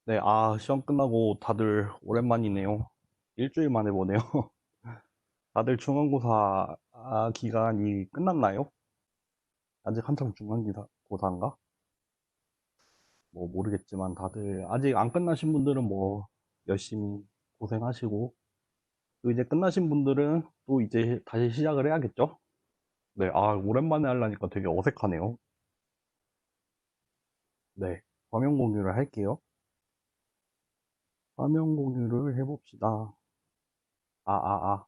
네, 시험 끝나고 다들 오랜만이네요. 일주일 만에 보네요. 다들 중간고사 기간이 끝났나요? 아직 한참 중간고사인가? 뭐 모르겠지만 다들 아직 안 끝나신 분들은 뭐 열심히 고생하시고 또 이제 끝나신 분들은 또 이제 다시 시작을 해야겠죠? 네, 오랜만에 하려니까 되게 어색하네요. 네, 화면 공유를 할게요. 화면 공유를 해봅시다. 아, 아, 아,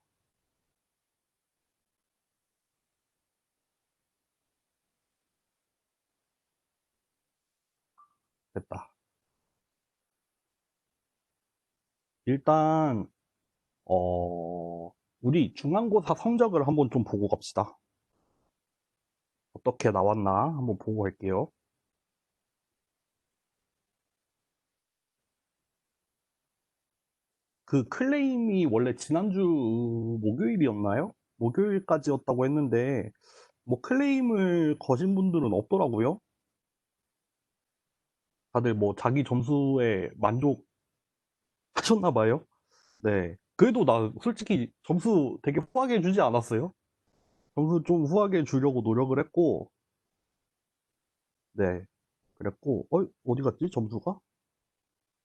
됐다. 일단 우리 중간고사 성적을 한번 좀 보고 갑시다. 어떻게 나왔나 한번 보고 갈게요. 그 클레임이 원래 지난주 목요일이었나요? 목요일까지였다고 했는데, 뭐 클레임을 거신 분들은 없더라고요. 다들 뭐 자기 점수에 만족하셨나 봐요. 네. 그래도 나 솔직히 점수 되게 후하게 주지 않았어요? 점수 좀 후하게 주려고 노력을 했고, 네. 그랬고, 어디 갔지? 점수가?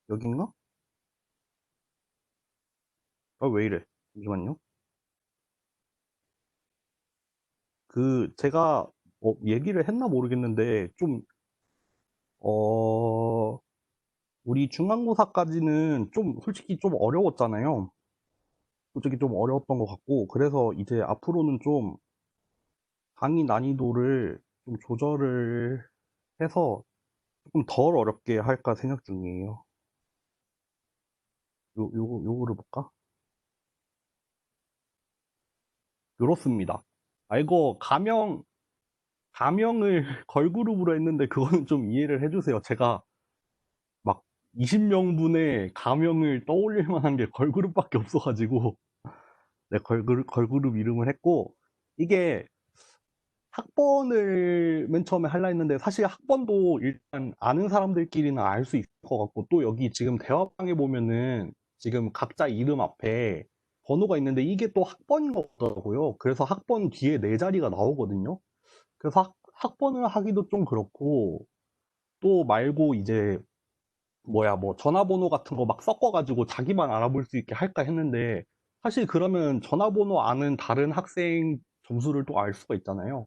여긴가? 왜 이래? 잠시만요. 제가, 얘기를 했나 모르겠는데, 어, 우리 중간고사까지는 솔직히 좀 어려웠잖아요. 솔직히 좀 어려웠던 것 같고, 그래서 이제 앞으로는 좀 강의 난이도를 좀 조절을 해서 조금 덜 어렵게 할까 생각 중이에요. 요거를 볼까? 그렇습니다. 이거 가명을 걸그룹으로 했는데, 그거는 좀 이해를 해주세요. 제가 막 20명분의 가명을 떠올릴 만한 게 걸그룹밖에 없어가지고, 네, 걸그룹 이름을 했고, 이게 학번을 맨 처음에 하려 했는데, 사실 학번도 일단 아는 사람들끼리는 알 수 있을 것 같고, 또 여기 지금 대화방에 보면은 지금 각자 이름 앞에 번호가 있는데, 이게 또 학번인 것 같더라고요. 그래서 학번 뒤에 네 자리가 나오거든요. 그래서 학번을 하기도 좀 그렇고, 또 말고 이제 뭐 전화번호 같은 거 막 섞어가지고 자기만 알아볼 수 있게 할까 했는데, 사실 그러면 전화번호 아는 다른 학생 점수를 또 알 수가 있잖아요.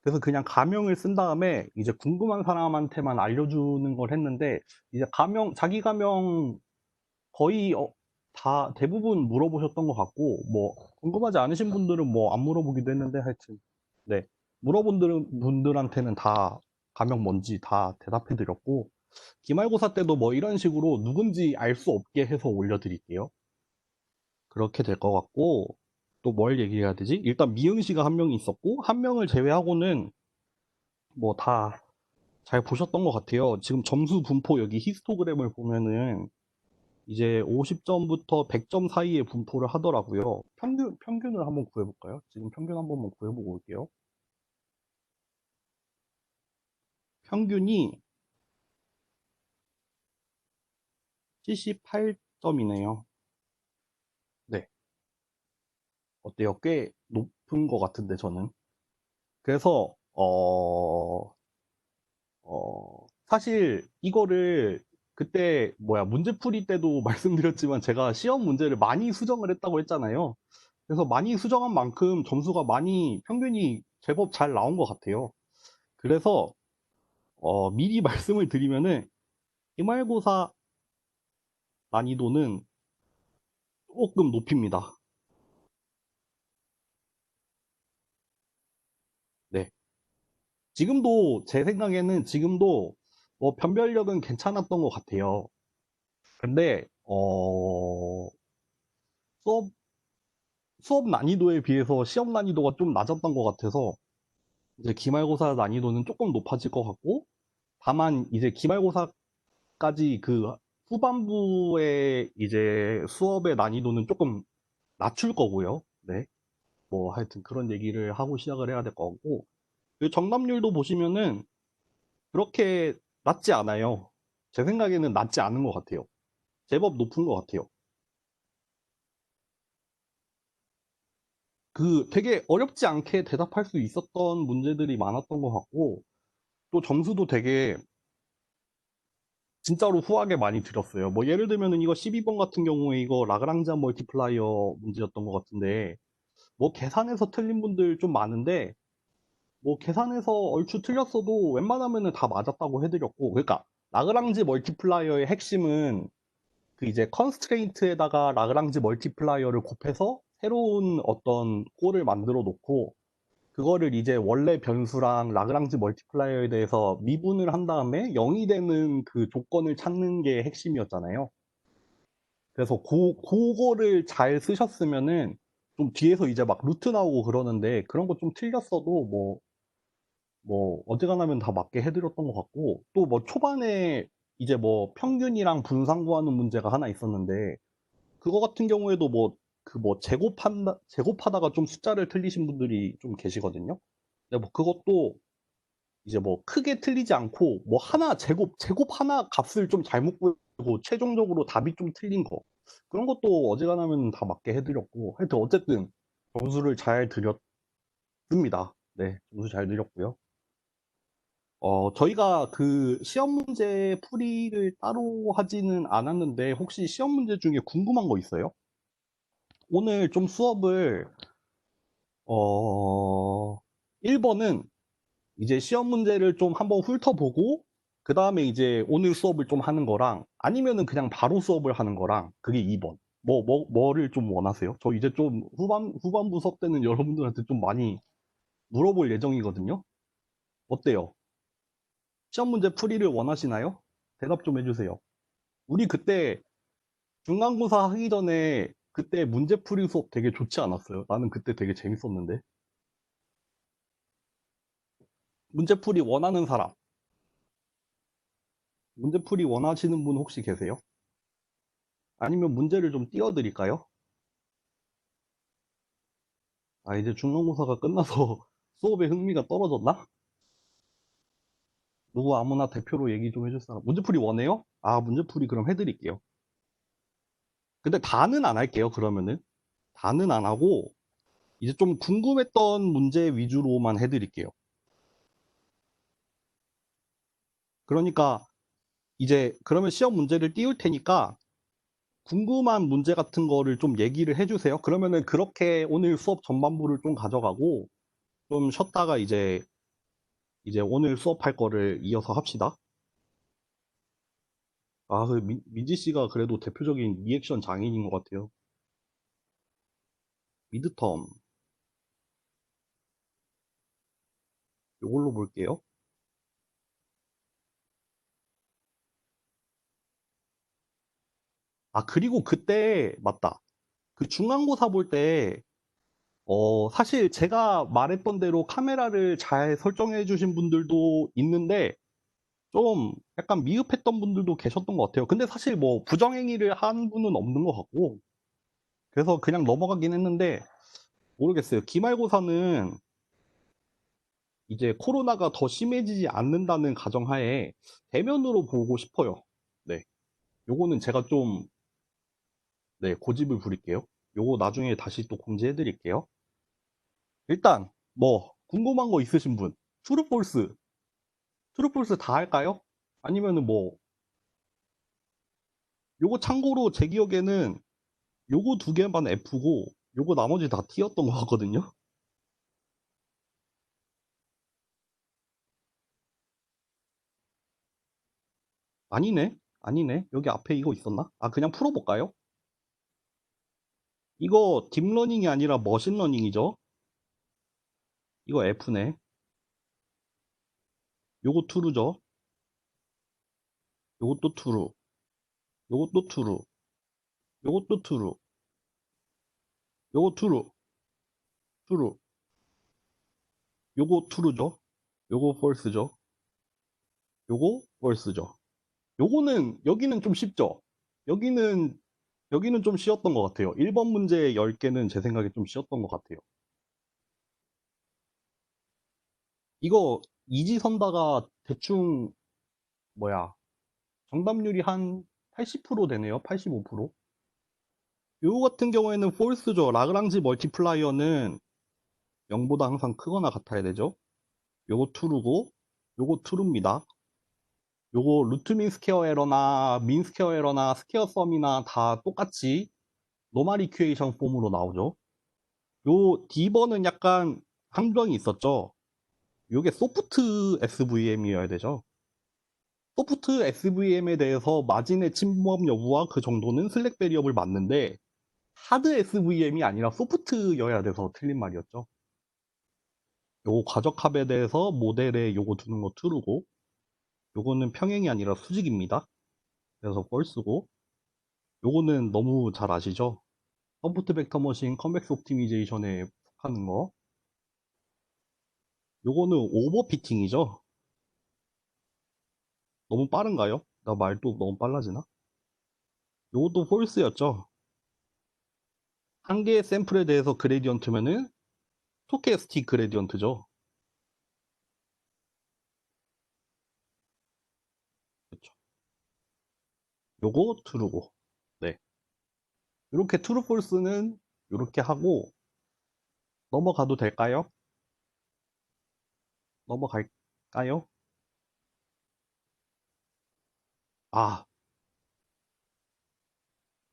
그래서 그냥 가명을 쓴 다음에 이제 궁금한 사람한테만 알려주는 걸 했는데, 이제 자기 가명 거의 다 대부분 물어보셨던 것 같고, 뭐 궁금하지 않으신 분들은 뭐 안 물어보기도 했는데, 하여튼 네, 물어본 분들한테는 다 가명 뭔지 다 대답해 드렸고, 기말고사 때도 뭐 이런 식으로 누군지 알 수 없게 해서 올려드릴게요. 그렇게 될 것 같고, 또 뭘 얘기해야 되지? 일단 미응 씨가 한 명이 있었고, 한 명을 제외하고는 뭐 다 잘 보셨던 것 같아요. 지금 점수 분포 여기 히스토그램을 보면은 이제 50점부터 100점 사이의 분포를 하더라고요. 평균을 한번 구해볼까요? 지금 평균 한 번만 구해보고 올게요. 평균이 78점이네요. 네. 어때요? 꽤 높은 것 같은데, 저는. 그래서, 사실 이거를 그때 문제풀이 때도 말씀드렸지만 제가 시험 문제를 많이 수정을 했다고 했잖아요. 그래서 많이 수정한 만큼 점수가 많이 평균이 제법 잘 나온 것 같아요. 그래서 미리 말씀을 드리면은 기말고사 난이도는 조금 높입니다. 네. 지금도 제 생각에는 지금도 변별력은 괜찮았던 것 같아요. 근데 수업 수업 난이도에 비해서 시험 난이도가 좀 낮았던 것 같아서 이제 기말고사 난이도는 조금 높아질 것 같고, 다만 이제 기말고사까지 그 후반부에 이제 수업의 난이도는 조금 낮출 거고요. 네. 뭐 하여튼 그런 얘기를 하고 시작을 해야 될 것 같고, 그 정답률도 보시면은 그렇게 낮지 않아요. 제 생각에는 낮지 않은 것 같아요. 제법 높은 것 같아요. 그 되게 어렵지 않게 대답할 수 있었던 문제들이 많았던 것 같고, 또 점수도 되게 진짜로 후하게 많이 드렸어요. 뭐 예를 들면은 이거 12번 같은 경우에 이거 라그랑지안 멀티플라이어 문제였던 것 같은데, 뭐 계산해서 틀린 분들 좀 많은데, 뭐 계산해서 얼추 틀렸어도 웬만하면은 다 맞았다고 해드렸고, 그러니까 라그랑지 멀티플라이어의 핵심은 그 이제 컨스트레인트에다가 라그랑지 멀티플라이어를 곱해서 새로운 어떤 꼴을 만들어 놓고, 그거를 이제 원래 변수랑 라그랑지 멀티플라이어에 대해서 미분을 한 다음에 0이 되는 그 조건을 찾는 게 핵심이었잖아요. 그래서 그거를 잘 쓰셨으면은 좀 뒤에서 이제 막 루트 나오고 그러는데 그런 거 좀 틀렸어도 뭐 어지간하면 다 맞게 해드렸던 것 같고, 또 뭐 초반에 이제 뭐 평균이랑 분산 구하는 문제가 하나 있었는데, 그거 같은 경우에도 뭐 그 뭐 제곱하다가 좀 숫자를 틀리신 분들이 좀 계시거든요. 근데 뭐 그것도 이제 뭐 크게 틀리지 않고 뭐 하나 제곱 하나 값을 좀 잘못 구해고 최종적으로 답이 좀 틀린 거, 그런 것도 어지간하면 다 맞게 해드렸고, 하여튼 어쨌든 점수를 잘 드렸습니다. 네, 점수 잘 드렸고요. 저희가 그 시험 문제 풀이를 따로 하지는 않았는데, 혹시 시험 문제 중에 궁금한 거 있어요? 오늘 좀 수업을, 1번은 이제 시험 문제를 좀 한번 훑어보고, 그 다음에 이제 오늘 수업을 좀 하는 거랑, 아니면은 그냥 바로 수업을 하는 거랑, 그게 2번. 뭐를 좀 원하세요? 저 이제 좀 후반부 수업 때는 여러분들한테 좀 많이 물어볼 예정이거든요? 어때요? 시험 문제 풀이를 원하시나요? 대답 좀 해주세요. 우리 그때 중간고사 하기 전에 그때 문제풀이 수업 되게 좋지 않았어요? 나는 그때 되게 재밌었는데. 문제풀이 원하는 사람, 문제풀이 원하시는 분 혹시 계세요? 아니면 문제를 좀 띄워드릴까요? 아, 이제 중간고사가 끝나서 수업에 흥미가 떨어졌나? 누구 아무나 대표로 얘기 좀 해줄 사람. 문제풀이 원해요? 아, 문제풀이 그럼 해드릴게요. 근데 다는 안 할게요, 그러면은. 다는 안 하고, 이제 좀 궁금했던 문제 위주로만 해드릴게요. 그러니까 이제 그러면 시험 문제를 띄울 테니까 궁금한 문제 같은 거를 좀 얘기를 해주세요. 그러면은 그렇게 오늘 수업 전반부를 좀 가져가고, 좀 쉬었다가 이제 오늘 수업할 거를 이어서 합시다. 아, 그 민지 씨가 그래도 대표적인 리액션 장인인 것 같아요. 미드텀, 요걸로 볼게요. 아, 그리고 그때, 맞다. 그 중간고사 볼 때, 사실 제가 말했던 대로 카메라를 잘 설정해 주신 분들도 있는데, 좀 약간 미흡했던 분들도 계셨던 것 같아요. 근데 사실 뭐 부정행위를 한 분은 없는 것 같고, 그래서 그냥 넘어가긴 했는데, 모르겠어요. 기말고사는 이제 코로나가 더 심해지지 않는다는 가정하에 대면으로 보고 싶어요. 네. 요거는 제가 좀, 네, 고집을 부릴게요. 요거 나중에 다시 또 공지해 드릴게요. 일단, 뭐, 궁금한 거 있으신 분, 트루폴스, 트루폴스 다 할까요? 아니면은 뭐, 요거 참고로 제 기억에는 요거 두 개만 F고, 요거 나머지 다 T였던 것 같거든요? 아니네? 아니네? 여기 앞에 이거 있었나? 아, 그냥 풀어볼까요? 이거 딥러닝이 아니라 머신러닝이죠? 이거 F네. 요거 true죠? 요것도 true. 요것도 true. 요것도 true. 요거 true. true. 요거 true죠? 요거 false죠? 요거 false죠? 요거는, 여기는 좀 쉽죠? 여기는, 여기는 좀 쉬웠던 것 같아요. 1번 문제 10개는 제 생각에 좀 쉬웠던 것 같아요. 이거 이지선다가 대충, 뭐야, 정답률이 한 80% 되네요. 85%. 요거 같은 경우에는 폴스죠. 라그랑지 멀티플라이어는 0보다 항상 크거나 같아야 되죠. 요거 true고 요거 true입니다. 요거 루트 민 스퀘어 에러나 민 스퀘어 에러나 스퀘어 썸이나 다 똑같이 노멀 이퀘이션 폼으로 나오죠. 요 D번은 약간 함정이 있었죠. 요게 소프트 SVM이어야 되죠. 소프트 SVM에 대해서 마진의 침범 여부와 그 정도는 슬랙 베리어블 맞는데 하드 SVM이 아니라 소프트여야 돼서 틀린 말이었죠. 요거 과적합에 대해서 모델에 요거 두는 거 true고 요거는 평행이 아니라 수직입니다. 그래서 false고 요거는 너무 잘 아시죠? 컴포트 벡터 머신 컨벡스 옵티미제이션에 속하는 거. 요거는 오버피팅이죠. 너무 빠른가요? 나 말도 너무 빨라지나? 요것도 폴스였죠. 한 개의 샘플에 대해서 그레디언트면은 스토캐스틱 그레디언트죠. 그렇죠. 요거 트루고. 네. 이렇게 트루 폴스는 이렇게 하고 넘어가도 될까요? 넘어갈까요? 아,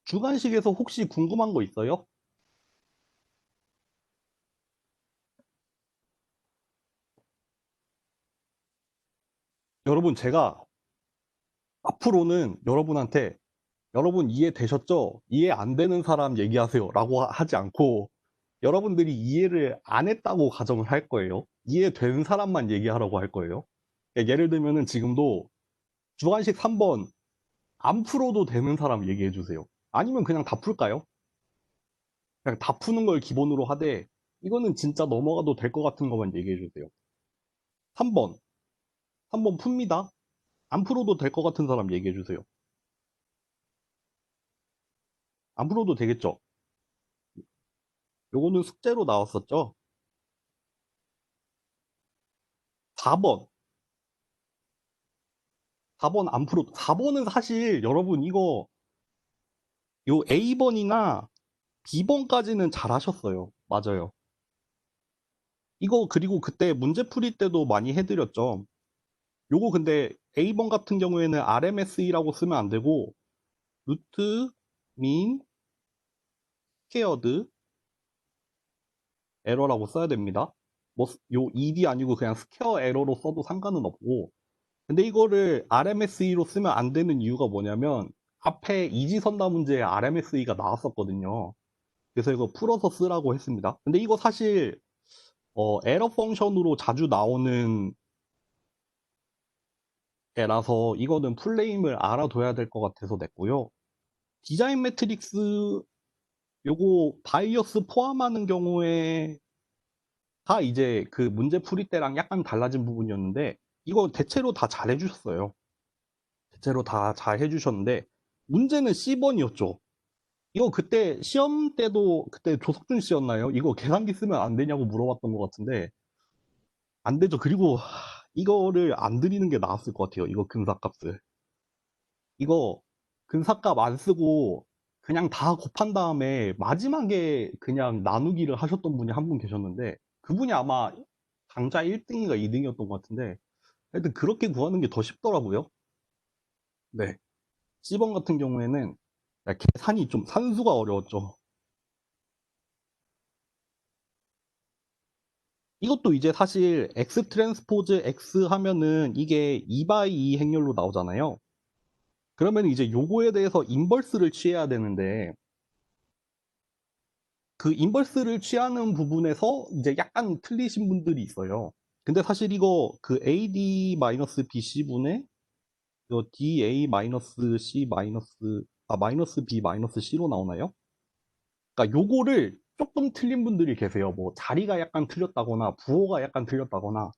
주관식에서 혹시 궁금한 거 있어요? 여러분, 제가 앞으로는 여러분한테 여러분 이해되셨죠? 이해 안 되는 사람 얘기하세요 라고 하지 않고 여러분들이 이해를 안 했다고 가정을 할 거예요. 이해된 사람만 얘기하라고 할 거예요. 그러니까 예를 들면은 지금도 주관식 3번 안 풀어도 되는 사람 얘기해 주세요. 아니면 그냥 다 풀까요? 그냥 다 푸는 걸 기본으로 하되 이거는 진짜 넘어가도 될 것 같은 것만 얘기해 주세요. 3번 3번 풉니다. 안 풀어도 될 것 같은 사람 얘기해 주세요. 안 풀어도 되겠죠? 요거는 숙제로 나왔었죠? 4번 4번 안 풀어도 4번은 사실 여러분 이거 요 A번이나 B번까지는 잘 하셨어요. 맞아요. 이거 그리고 그때 문제 풀이 때도 많이 해드렸죠. 요거 근데 A번 같은 경우에는 RMSE라고 쓰면 안 되고 루트 민 스퀘어드 에러라고 써야 됩니다. 뭐 요 ED 아니고 그냥 스퀘어 에러로 써도 상관은 없고 근데 이거를 RMSE로 쓰면 안 되는 이유가 뭐냐면 앞에 이지선다 문제에 RMSE가 나왔었거든요. 그래서 이거 풀어서 쓰라고 했습니다. 근데 이거 사실 에러 펑션으로 자주 나오는 애라서 이거는 풀네임을 알아둬야 될 것 같아서 냈고요. 디자인 매트릭스 요거 바이어스 포함하는 경우에 다 이제 그 문제 풀이 때랑 약간 달라진 부분이었는데 이거 대체로 다 잘 해주셨어요. 대체로 다 잘 해주셨는데 문제는 C번이었죠. 이거 그때 시험 때도 그때 조석준 씨였나요? 이거 계산기 쓰면 안 되냐고 물어봤던 것 같은데 안 되죠. 그리고 이거를 안 드리는 게 나았을 것 같아요. 이거 근사값을. 이거 근사값 안 쓰고 그냥 다 곱한 다음에 마지막에 그냥 나누기를 하셨던 분이 한 분 계셨는데 그분이 아마 당자 1등인가 2등이었던 것 같은데 하여튼 그렇게 구하는 게 더 쉽더라고요. 네. C번 같은 경우에는 계산이 좀 산수가 어려웠죠. 이것도 이제 사실 X 트랜스포즈 X 하면은 이게 2x2 행렬로 나오잖아요. 그러면 이제 요거에 대해서 인버스를 취해야 되는데 그 인버스를 취하는 부분에서 이제 약간 틀리신 분들이 있어요. 근데 사실 이거 그 AD-BC분의 DA-C 마이너스 B-C로 나오나요? 그러니까 요거를 조금 틀린 분들이 계세요. 뭐 자리가 약간 틀렸다거나 부호가 약간 틀렸다거나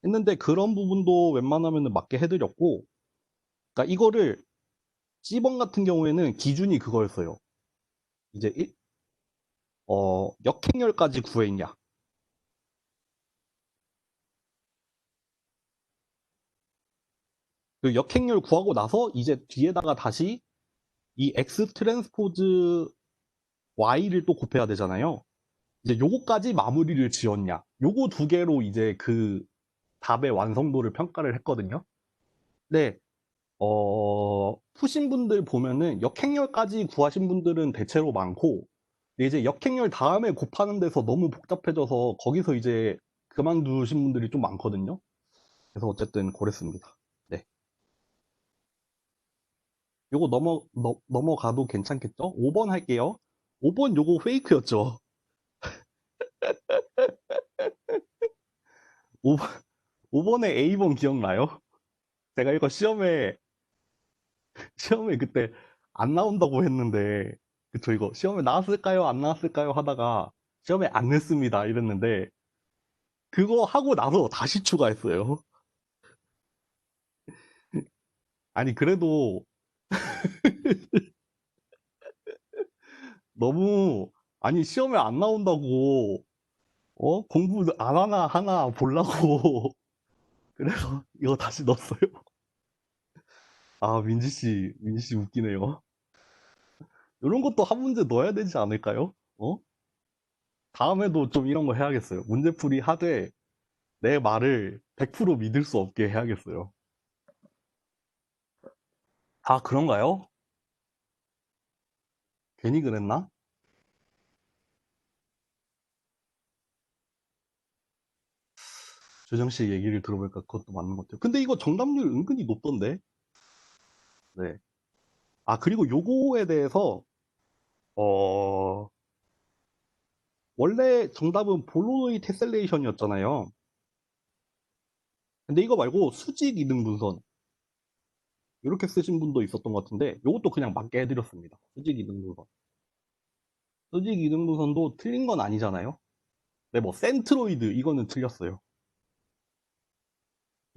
했는데 그런 부분도 웬만하면 맞게 해드렸고 그러니까 이거를 C번 같은 경우에는 기준이 그거였어요. 이제 역행렬까지 구했냐. 그 역행렬 구하고 나서 이제 뒤에다가 다시 이 X 트랜스포즈 Y를 또 곱해야 되잖아요. 이제 요거까지 마무리를 지었냐. 요거 두 개로 이제 그 답의 완성도를 평가를 했거든요. 네, 푸신 분들 보면은 역행렬까지 구하신 분들은 대체로 많고, 근데 이제 역행렬 다음에 곱하는 데서 너무 복잡해져서 거기서 이제 그만두신 분들이 좀 많거든요. 그래서 어쨌든 그랬습니다. 네. 요거 넘어가도 괜찮겠죠? 5번 할게요. 5번 요거 페이크였죠. 5번, 5번에 A번 기억나요? 제가 이거 시험에 그때 안 나온다고 했는데, 그쵸, 이거 시험에 나왔을까요? 안 나왔을까요? 하다가 시험에 안 냈습니다. 이랬는데, 그거 하고 나서 다시 추가했어요. 아니, 그래도 너무, 아니, 시험에 안 나온다고, 공부 안 하나 보려고. 그래서 이거 다시 넣었어요. 아, 민지 씨 웃기네요. 이런 것도 한 문제 넣어야 되지 않을까요? 다음에도 좀 이런 거 해야겠어요. 문제풀이 하되 내 말을 100% 믿을 수 없게 해야겠어요. 아, 그런가요? 괜히 그랬나? 조정 씨 얘기를 들어보니까 그것도 맞는 것 같아요. 근데 이거 정답률 은근히 높던데? 네. 아, 그리고 요거에 대해서, 어, 원래 정답은 볼로노이 테셀레이션이었잖아요. 근데 이거 말고 수직 이등 분선. 이렇게 쓰신 분도 있었던 것 같은데, 요것도 그냥 맞게 해드렸습니다. 수직 이등 분선. 수직 이등 분선도 틀린 건 아니잖아요. 네, 뭐, 센트로이드, 이거는 틀렸어요.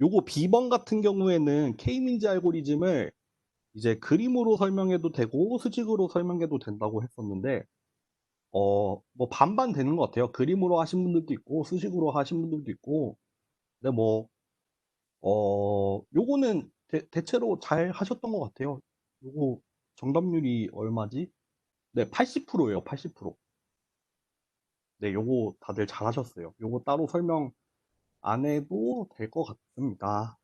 요거 B번 같은 경우에는 K민지 알고리즘을 이제 그림으로 설명해도 되고 수직으로 설명해도 된다고 했었는데, 뭐 반반 되는 것 같아요. 그림으로 하신 분들도 있고 수식으로 하신 분들도 있고. 근데 뭐 요거는 대체로 잘 하셨던 것 같아요. 요거 정답률이 얼마지? 네, 80%예요. 80%. 네, 요거 다들 잘 하셨어요. 요거 따로 설명 안 해도 될 것 같습니다.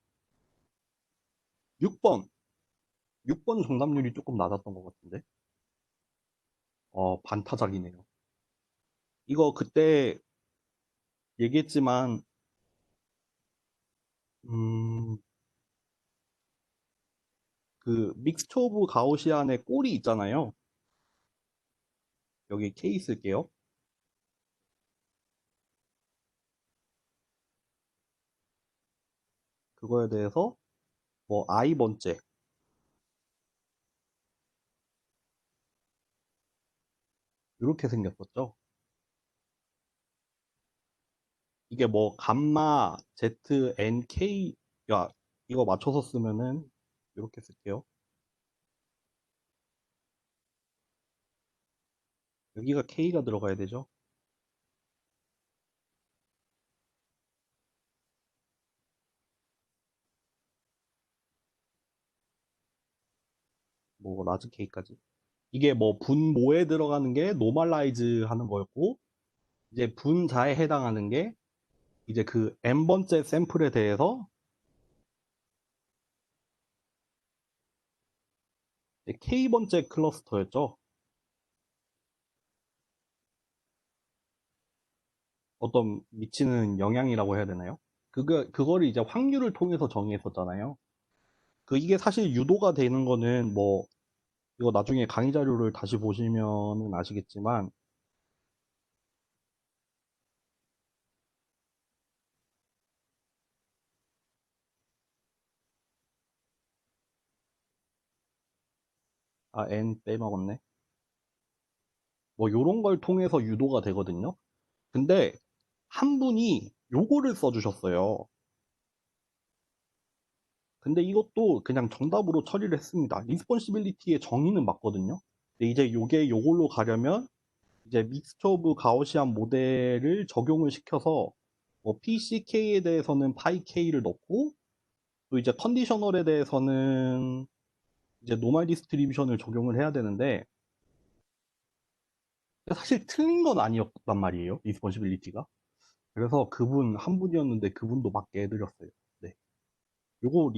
6번. 6번 정답률이 조금 낮았던 것 같은데. 반타작이네요. 이거 그때 얘기했지만, 음, 그 믹스처 오브 가우시안의 꼴이 있잖아요. 여기 K 쓸게요. 그거에 대해서 뭐 I 번째 이렇게 생겼었죠. 이게 뭐 감마 Z N K 야 이거 맞춰서 쓰면은 이렇게 쓸게요. 여기가 K가 들어가야 되죠. 뭐 라지 K까지. 이게 뭐 분모에 들어가는 게 노멀라이즈 하는 거였고 이제 분자에 해당하는 게 이제 그 N 번째 샘플에 대해서 K 번째 클러스터였죠. 어떤 미치는 영향이라고 해야 되나요? 그거를 이제 확률을 통해서 정의했었잖아요. 이게 사실 유도가 되는 거는 뭐, 이거 나중에 강의 자료를 다시 보시면은 아시겠지만, N 빼먹었네. 뭐, 요런 걸 통해서 유도가 되거든요. 근데, 한 분이 요거를 써주셨어요. 근데 이것도 그냥 정답으로 처리를 했습니다. 리스폰시빌리티의 정의는 맞거든요. 근데 이제 요게 요걸로 가려면, 이제 믹스처 오브 가우시안 모델을 적용을 시켜서 뭐 PCK에 대해서는 파이 K를 넣고 또 이제 컨디셔널에 대해서는 이제 노멀 디스트리뷰션을 적용을 해야 되는데 사실 틀린 건 아니었단 말이에요. 리스폰시빌리티가. 그래서 그분 한 분이었는데 그분도 맞게 해드렸어요. 네. 요거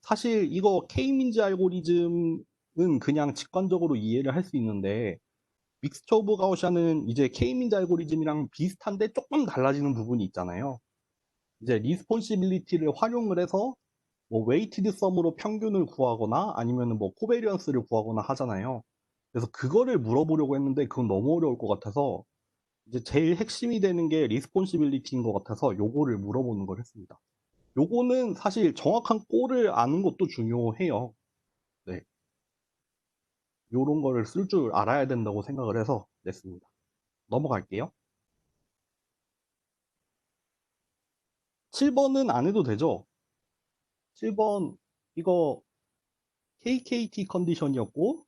사실 이거 K민지 알고리즘은 그냥 직관적으로 이해를 할 수 있는데 믹스처 오브 가우시아는 이제 K민지 알고리즘이랑 비슷한데 조금 달라지는 부분이 있잖아요. 이제 리스폰시빌리티를 활용을 해서 뭐 웨이티드 썸으로 평균을 구하거나 아니면 뭐 코베리언스를 구하거나 하잖아요. 그래서 그거를 물어보려고 했는데 그건 너무 어려울 것 같아서 이제 제일 핵심이 되는 게 리스폰시빌리티인 것 같아서 요거를 물어보는 걸 했습니다. 요거는 사실 정확한 꼴을 아는 것도 중요해요. 네. 요런 거를 쓸 줄 알아야 된다고 생각을 해서 냈습니다. 넘어갈게요. 7번은 안 해도 되죠? 7번 이거 KKT 컨디션이었고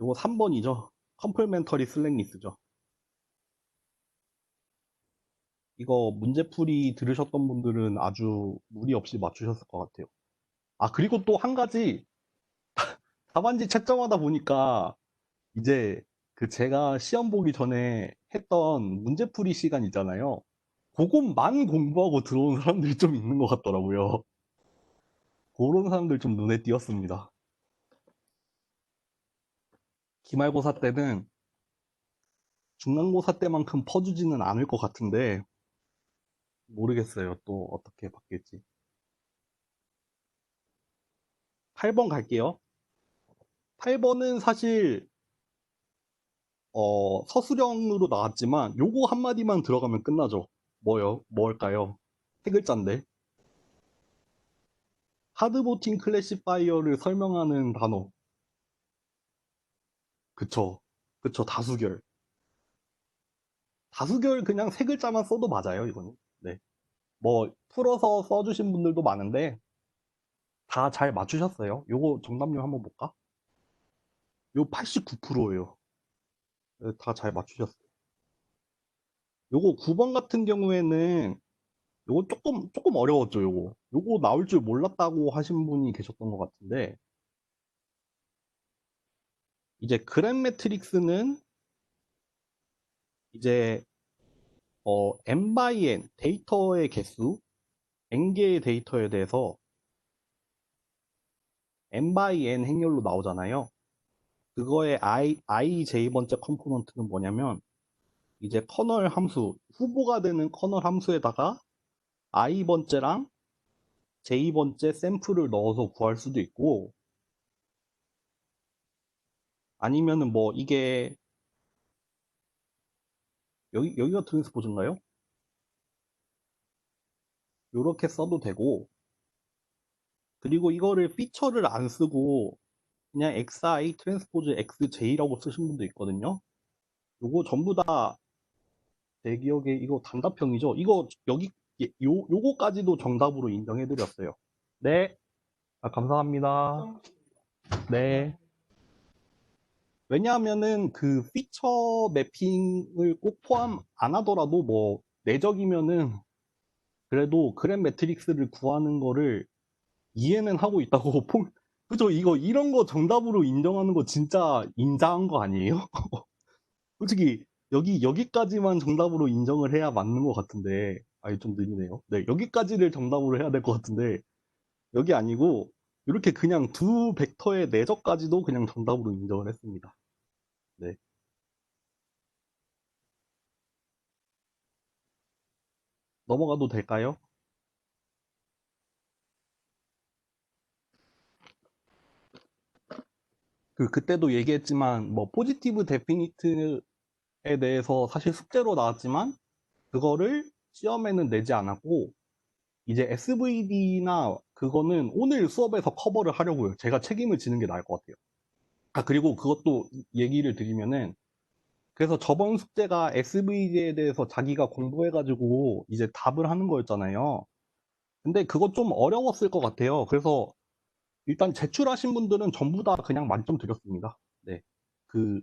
요거 3번이죠. 컴플멘터리 슬랙리스죠. 이거 문제풀이 들으셨던 분들은 아주 무리 없이 맞추셨을 것 같아요. 아, 그리고 또 한 가지 답안지 채점하다 보니까 이제 그 제가 시험 보기 전에 했던 문제풀이 시간 있잖아요. 그것만 공부하고 들어온 사람들이 좀 있는 것 같더라고요. 그런 사람들 좀 눈에 띄었습니다. 기말고사 때는 중간고사 때만큼 퍼주지는 않을 것 같은데 모르겠어요. 또 어떻게 바뀔지. 8번 갈게요. 8번은 사실 서술형으로 나왔지만 요거 한마디만 들어가면 끝나죠. 뭐요? 뭘까요? 세 글자인데. 하드보팅 클래시파이어를 설명하는 단어. 그쵸. 그쵸. 다수결. 다수결 그냥 세 글자만 써도 맞아요, 이거는. 네. 뭐, 풀어서 써주신 분들도 많은데, 다 잘 맞추셨어요. 요거 정답률 한번 볼까? 요 89%예요. 다 잘 맞추셨어요. 요거 9번 같은 경우에는, 요거 조금 어려웠죠, 요거. 요거 나올 줄 몰랐다고 하신 분이 계셨던 것 같은데, 이제 그램 매트릭스는 이제, n by n, 데이터의 개수, n개의 데이터에 대해서 n by n 행렬로 나오잖아요. 그거의 ij번째 컴포넌트는 뭐냐면 이제 커널 함수, 후보가 되는 커널 함수에다가 i번째랑 j번째 샘플을 넣어서 구할 수도 있고 아니면은 뭐 이게 여기가 트랜스포즈인가요? 이렇게 써도 되고 그리고 이거를 피처를 안 쓰고 그냥 xi 트랜스포즈 xj라고 쓰신 분도 있거든요. 요거 전부 다 제 기억에 이거 단답형이죠. 이거 여기 요거까지도 정답으로 인정해 드렸어요. 네. 아, 감사합니다. 네. 왜냐하면은 그 피처 매핑을 꼭 포함 안 하더라도 뭐 내적이면은 그래도 그램 매트릭스를 구하는 거를 이해는 하고 있다고 그죠? 이거 이런 거 정답으로 인정하는 거 진짜 인자한 거 아니에요? 솔직히 여기까지만 정답으로 인정을 해야 맞는 것 같은데 아니 좀 느리네요. 네, 여기까지를 정답으로 해야 될 것 같은데 여기 아니고 이렇게 그냥 두 벡터의 내적까지도 그냥 정답으로 인정을 했습니다. 네. 넘어가도 될까요? 그때도 얘기했지만 뭐 포지티브 데피니트에 대해서 사실 숙제로 나왔지만 그거를 시험에는 내지 않았고 이제 SVD나 그거는 오늘 수업에서 커버를 하려고요. 제가 책임을 지는 게 나을 것 같아요. 아, 그리고 그것도 얘기를 드리면은 그래서 저번 숙제가 SVD에 대해서 자기가 공부해가지고 이제 답을 하는 거였잖아요. 근데 그거 좀 어려웠을 것 같아요. 그래서 일단 제출하신 분들은 전부 다 그냥 만점 드렸습니다. 네. 그,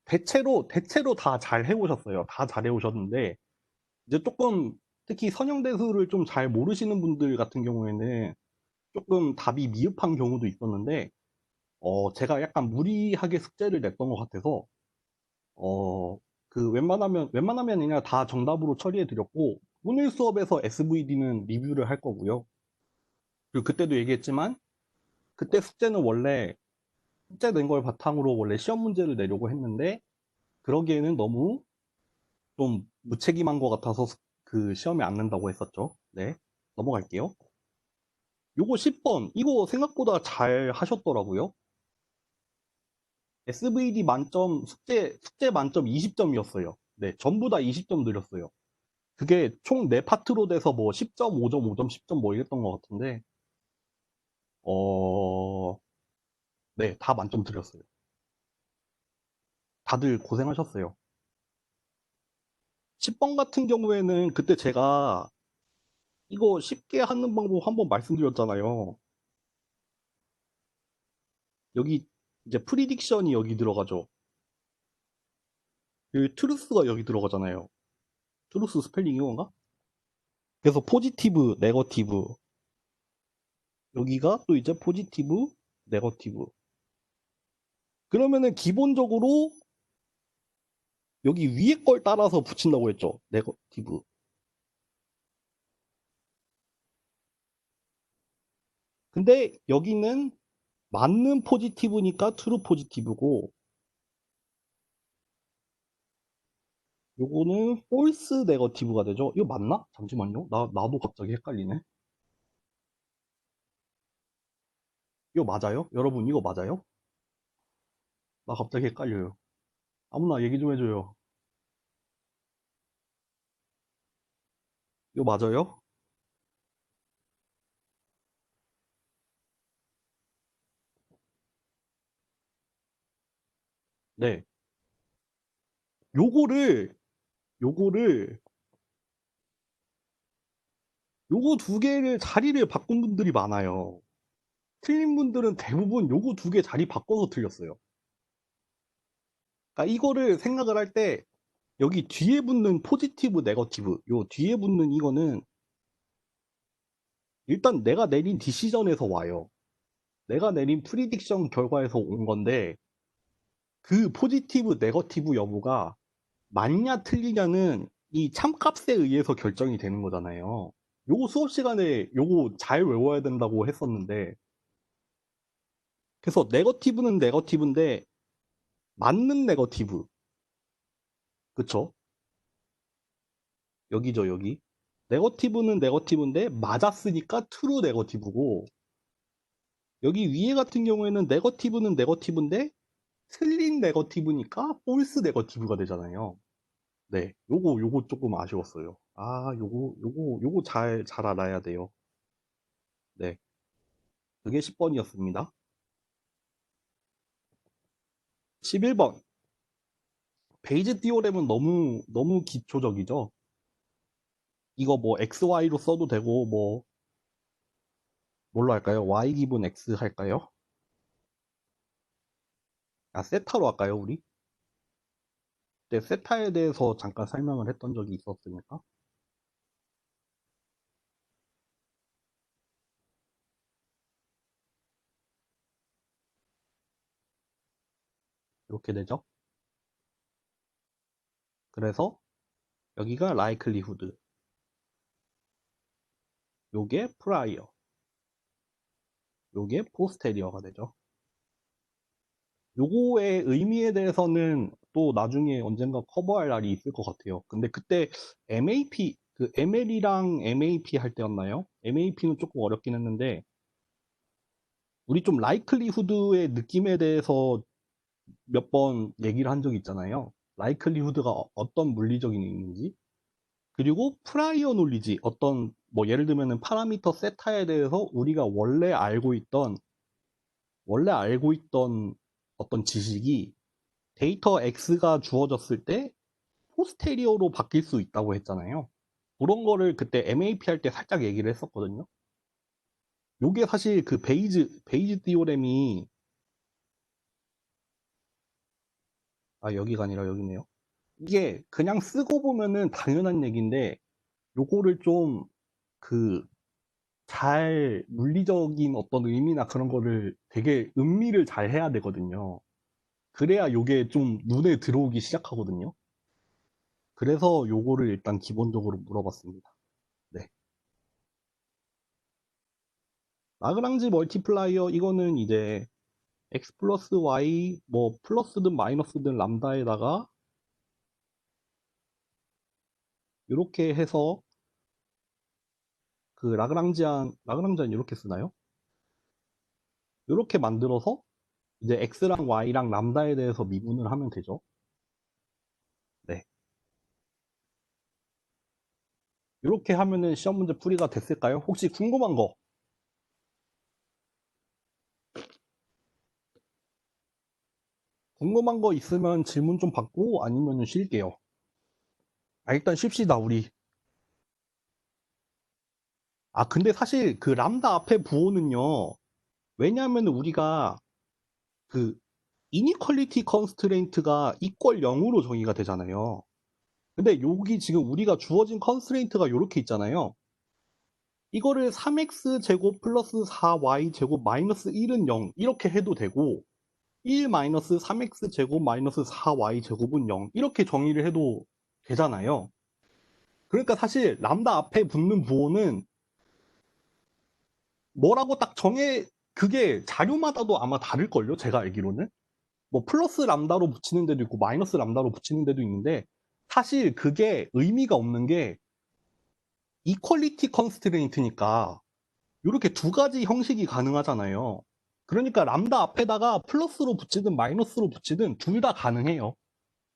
대체로 다 잘 해오셨어요. 다 잘 해오셨는데, 이제 조금 특히 선형대수를 좀 잘 모르시는 분들 같은 경우에는 조금 답이 미흡한 경우도 있었는데, 제가 약간 무리하게 숙제를 냈던 것 같아서, 웬만하면 그냥 다 정답으로 처리해 드렸고, 오늘 수업에서 SVD는 리뷰를 할 거고요. 그리고 그때도 얘기했지만, 그때 숙제는 원래 숙제 낸 걸 바탕으로 원래 시험 문제를 내려고 했는데, 그러기에는 너무 좀 무책임한 것 같아서 그 시험에 안 낸다고 했었죠. 네. 넘어갈게요. 요거 10번. 이거 생각보다 잘 하셨더라고요. SVD 만점, 숙제 만점 20점이었어요. 네. 전부 다 20점 드렸어요. 그게 총 4파트로 돼서 뭐 10점, 5점, 5점, 10점 뭐 이랬던 것 같은데, 어, 네. 다 만점 드렸어요. 다들 고생하셨어요. 10번 같은 경우에는 그때 제가 이거 쉽게 하는 방법 한번 말씀드렸잖아요. 여기 이제 프리딕션이 여기 들어가죠. 그 트루스가 여기 들어가잖아요. 트루스 스펠링 이건가? 그래서 포지티브, 네거티브. 여기가 또 이제 포지티브, 네거티브. 그러면은 기본적으로 여기 위에 걸 따라서 붙인다고 했죠. 네거티브. 근데 여기는 맞는 포지티브니까 트루 포지티브고, 요거는 폴스 네거티브가 되죠. 이거 맞나? 잠시만요. 나도 갑자기 헷갈리네. 이거 맞아요? 여러분, 이거 맞아요? 나 갑자기 헷갈려요. 아무나 얘기 좀 해줘요. 이거 맞아요? 네. 요거를, 요거를, 요거 두 개를 자리를 바꾼 분들이 많아요. 틀린 분들은 대부분 요거 두 개 자리 바꿔서 틀렸어요. 그러니까 이거를 생각을 할 때, 여기 뒤에 붙는 포지티브, 네거티브, 요 뒤에 붙는 이거는 일단 내가 내린 디시전에서 와요. 내가 내린 프리딕션 결과에서 온 건데, 그 포지티브, 네거티브 여부가 맞냐 틀리냐는 이 참값에 의해서 결정이 되는 거잖아요. 요거 수업 시간에 요거 잘 외워야 된다고 했었는데, 그래서 네거티브는 네거티브인데 맞는 네거티브, 그쵸? 여기죠, 여기. 네거티브는 네거티브인데 맞았으니까 트루 네거티브고, 여기 위에 같은 경우에는 네거티브는 네거티브인데 틀린 네거티브니까 폴스 네거티브가 되잖아요. 네, 요거 조금 아쉬웠어요. 아, 요거 잘 알아야 돼요. 네, 그게 10번이었습니다. 11번. 베이즈 띠오렘은 너무 기초적이죠. 이거 뭐 XY로 써도 되고, 뭐, 뭘로 할까요? Y 기분 X 할까요? 아, 세타로 할까요, 우리? 네, 세타에 대해서 잠깐 설명을 했던 적이 있었으니까. 이렇게 되죠. 그래서 여기가 likelihood, 요게 prior, 요게 posterior가 되죠. 요거의 의미에 대해서는 또 나중에 언젠가 커버할 날이 있을 것 같아요. 근데 그때 MAP, 그 ML이랑 MAP 할 때였나요? MAP는 조금 어렵긴 했는데, 우리 좀 likelihood의 느낌에 대해서 몇 번 얘기를 한 적이 있잖아요. likelihood가 어떤 물리적인 의미인지. 그리고 prior knowledge, 어떤, 뭐 예를 들면은 파라미터 세타에 대해서 우리가 원래 알고 있던 어떤 지식이 데이터 X가 주어졌을 때 포스테리어로 바뀔 수 있다고 했잖아요. 그런 거를 그때 MAP 할 때 살짝 얘기를 했었거든요. 요게 사실 그 베이즈 띠오렘이, 아, 여기가 아니라 여기네요. 이게 그냥 쓰고 보면은 당연한 얘기인데, 요거를 좀 그 잘 물리적인 어떤 의미나 그런 거를 되게 음미를 잘 해야 되거든요. 그래야 요게 좀 눈에 들어오기 시작하거든요. 그래서 요거를 일단 기본적으로 물어봤습니다. 네. 라그랑지 멀티플라이어 이거는 이제 x 플러스 y 뭐 플러스든 마이너스든 람다에다가 이렇게 해서 그 라그랑지안 이렇게 쓰나요? 이렇게 만들어서 이제 x랑 y랑 람다에 대해서 미분을 하면 되죠. 네. 이렇게 하면은 시험 문제 풀이가 됐을까요? 혹시 궁금한 거 있으면 질문 좀 받고 아니면은 쉴게요. 아, 일단 쉽시다, 우리. 아, 근데 사실 그 람다 앞에 부호는요. 왜냐하면 우리가 그 이니퀄리티 컨스트레인트가 이퀄 0으로 정의가 되잖아요. 근데 여기 지금 우리가 주어진 컨스트레인트가 이렇게 있잖아요. 이거를 3x 제곱 플러스 4y 제곱 마이너스 1은 0 이렇게 해도 되고 1 마이너스 3x 제곱 마이너스 4y 제곱은 0 이렇게 정의를 해도 되잖아요. 그러니까 사실 람다 앞에 붙는 부호는 뭐라고 딱 그게 자료마다도 아마 다를걸요? 제가 알기로는. 뭐 플러스 람다로 붙이는 데도 있고 마이너스 람다로 붙이는 데도 있는데 사실 그게 의미가 없는 게 이퀄리티 컨스트레인트니까 이렇게 두 가지 형식이 가능하잖아요. 그러니까 람다 앞에다가 플러스로 붙이든 마이너스로 붙이든 둘 다 가능해요.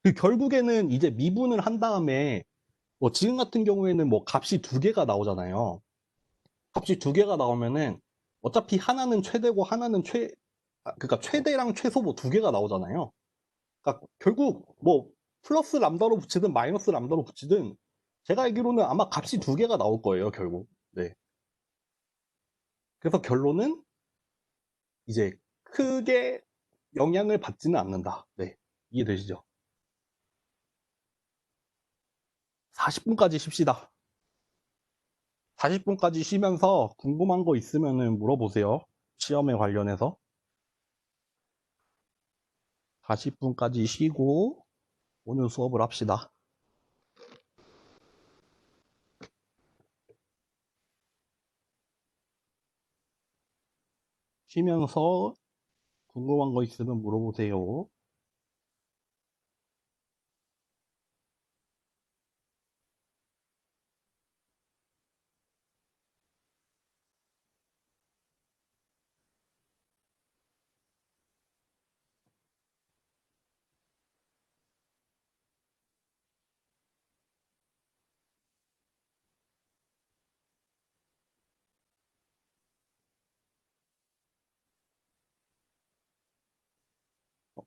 그 결국에는 이제 미분을 한 다음에 뭐 지금 같은 경우에는 뭐 값이 두 개가 나오잖아요. 값이 두 개가 나오면은 어차피 하나는 최대고 하나는 그러니까 최대랑 최소 뭐 두 개가 나오잖아요. 그러니까 결국 뭐 플러스 람다로 붙이든 마이너스 람다로 붙이든 제가 알기로는 아마 값이 두 개가 나올 거예요, 결국. 네. 그래서 결론은 이제 크게 영향을 받지는 않는다. 네. 이해되시죠? 40분까지 쉽시다. 40분까지 쉬면서 궁금한 거 있으면은 물어보세요. 시험에 관련해서. 40분까지 쉬고 오늘 수업을 합시다. 쉬면서 궁금한 거 있으면 물어보세요.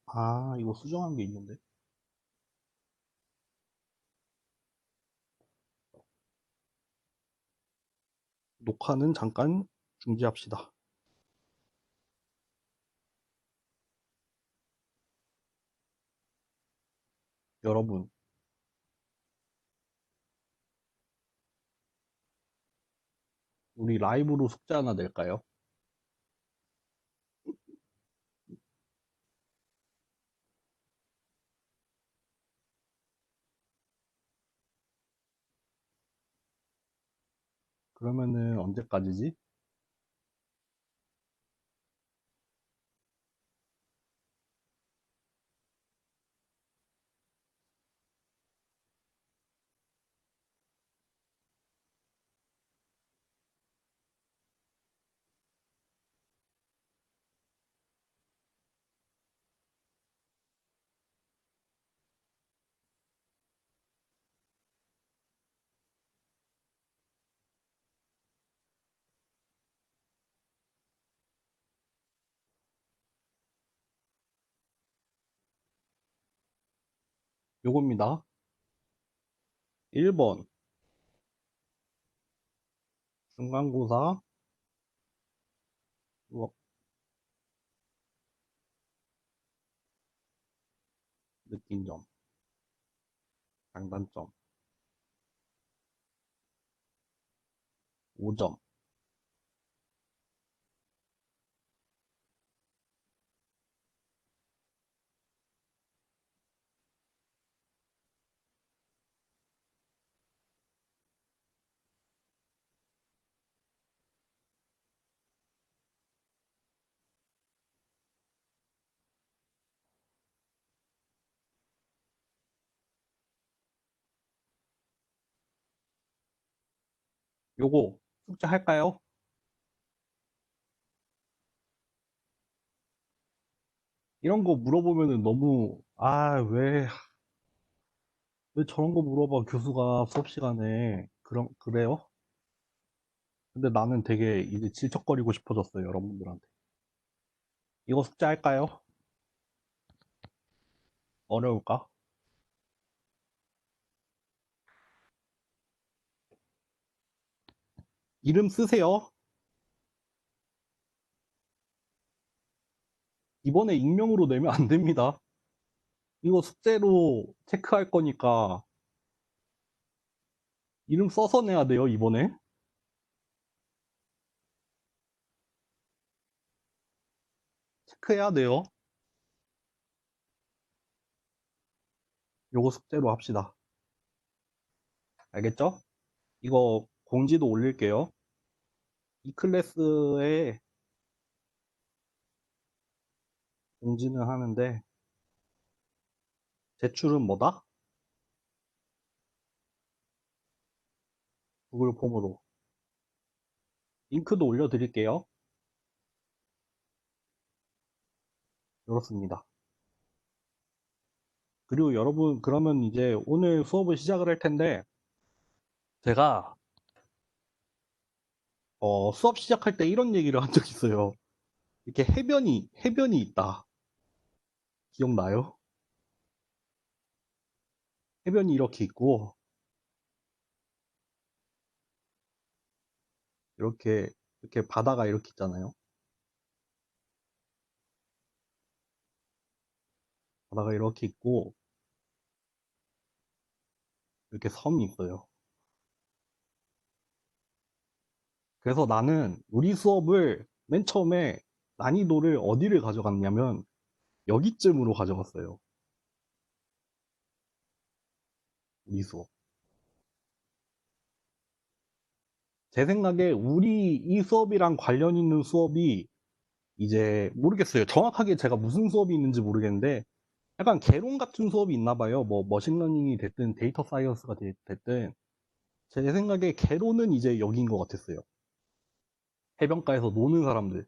아, 이거 수정한 게 있는데. 녹화는 잠깐 중지합시다. 여러분, 우리 라이브로 숙제 하나 낼까요? 그러면은 언제까지지? 요겁니다. 1번, 중간고사, 수업 느낀 점, 장단점. 5점. 요거 숙제 할까요? 이런 거 물어보면은 너무, 왜 저런 거 물어봐, 교수가 수업 시간에. 그래요? 근데 나는 되게 이제 질척거리고 싶어졌어요, 여러분들한테. 이거 숙제 할까요? 어려울까? 이름 쓰세요. 이번에 익명으로 내면 안 됩니다. 이거 숙제로 체크할 거니까 이름 써서 내야 돼요, 이번에. 체크해야 돼요. 요거 숙제로 합시다. 알겠죠? 이거 공지도 올릴게요. 이 클래스에 공지는 하는데, 제출은 뭐다? 구글 폼으로. 링크도 올려드릴게요. 그렇습니다. 그리고 여러분, 그러면 이제 오늘 수업을 시작을 할 텐데, 제가 수업 시작할 때 이런 얘기를 한 적 있어요. 이렇게 해변이 있다. 기억나요? 해변이 이렇게 있고, 이렇게, 이렇게 바다가 이렇게 있잖아요. 바다가 이렇게 있고, 이렇게 섬이 있어요. 그래서 나는 우리 수업을 맨 처음에 난이도를 어디를 가져갔냐면, 여기쯤으로 가져갔어요. 우리 수업. 제 생각에 우리 이 수업이랑 관련 있는 수업이 이제 모르겠어요. 정확하게 제가 무슨 수업이 있는지 모르겠는데 약간 개론 같은 수업이 있나 봐요. 뭐 머신러닝이 됐든 데이터 사이언스가 됐든 제 생각에 개론은 이제 여기인 것 같았어요. 해변가에서 노는 사람들.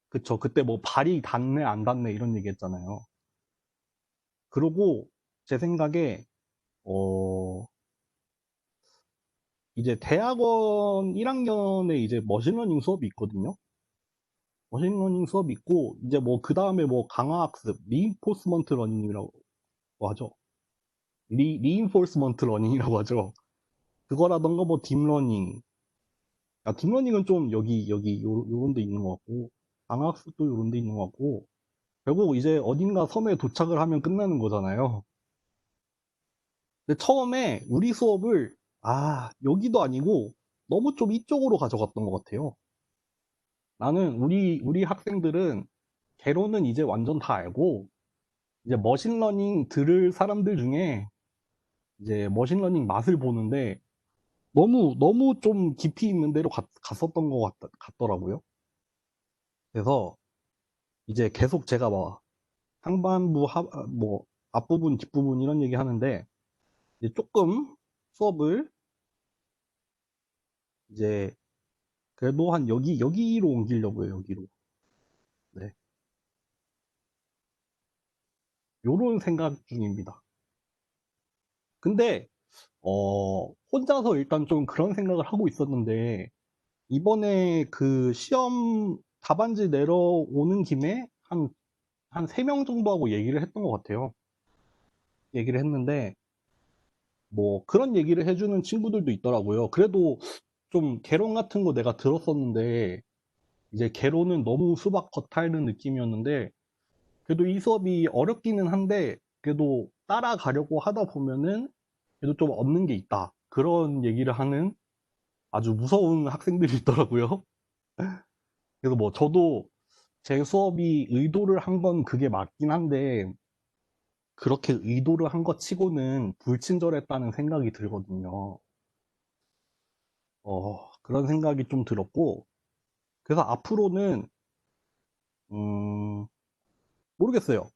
그쵸. 그때 뭐 발이 닿네 안 닿네 이런 얘기 했잖아요. 그리고 제 생각에 어 이제 대학원 1학년에 이제 머신러닝 수업이 있거든요. 머신러닝 수업이 있고 이제 뭐 그 다음에 뭐 강화학습, 리인포스먼트 러닝이라고 하죠. 리인포스먼트 러닝이라고 하죠. 그거라던가 뭐 딥러닝. 딥러닝은 좀 요런 데 있는 것 같고, 강화학습도 요런 데 있는 것 같고, 결국 이제 어딘가 섬에 도착을 하면 끝나는 거잖아요. 근데 처음에 우리 수업을, 여기도 아니고, 너무 좀 이쪽으로 가져갔던 것 같아요. 나는 우리 학생들은 개론은 이제 완전 다 알고, 이제 머신러닝 들을 사람들 중에 이제 머신러닝 맛을 보는데 너무 좀 깊이 있는 데로 갔었던 것 같더라고요. 그래서 이제 계속 제가 막 상반부, 뭐 앞부분, 뒷부분 이런 얘기 하는데 이제 조금 수업을 이제 그래도 한 여기로 옮기려고 해요, 여기로. 네. 요런 생각 중입니다. 근데 혼자서 일단 좀 그런 생각을 하고 있었는데 이번에 그 시험 답안지 내려오는 김에 한 3명 정도하고 얘기를 했던 것 같아요. 얘기를 했는데, 뭐, 그런 얘기를 해주는 친구들도 있더라고요. 그래도 좀 개론 같은 거 내가 들었었는데, 이제 개론은 너무 수박 겉핥는 느낌이었는데, 그래도 이 수업이 어렵기는 한데, 그래도 따라가려고 하다 보면은, 그래도 좀 얻는 게 있다. 그런 얘기를 하는 아주 무서운 학생들이 있더라고요. 그래서 뭐 저도 제 수업이 의도를 한 건 그게 맞긴 한데 그렇게 의도를 한 것 치고는 불친절했다는 생각이 들거든요. 그런 생각이 좀 들었고 그래서 앞으로는 음, 모르겠어요.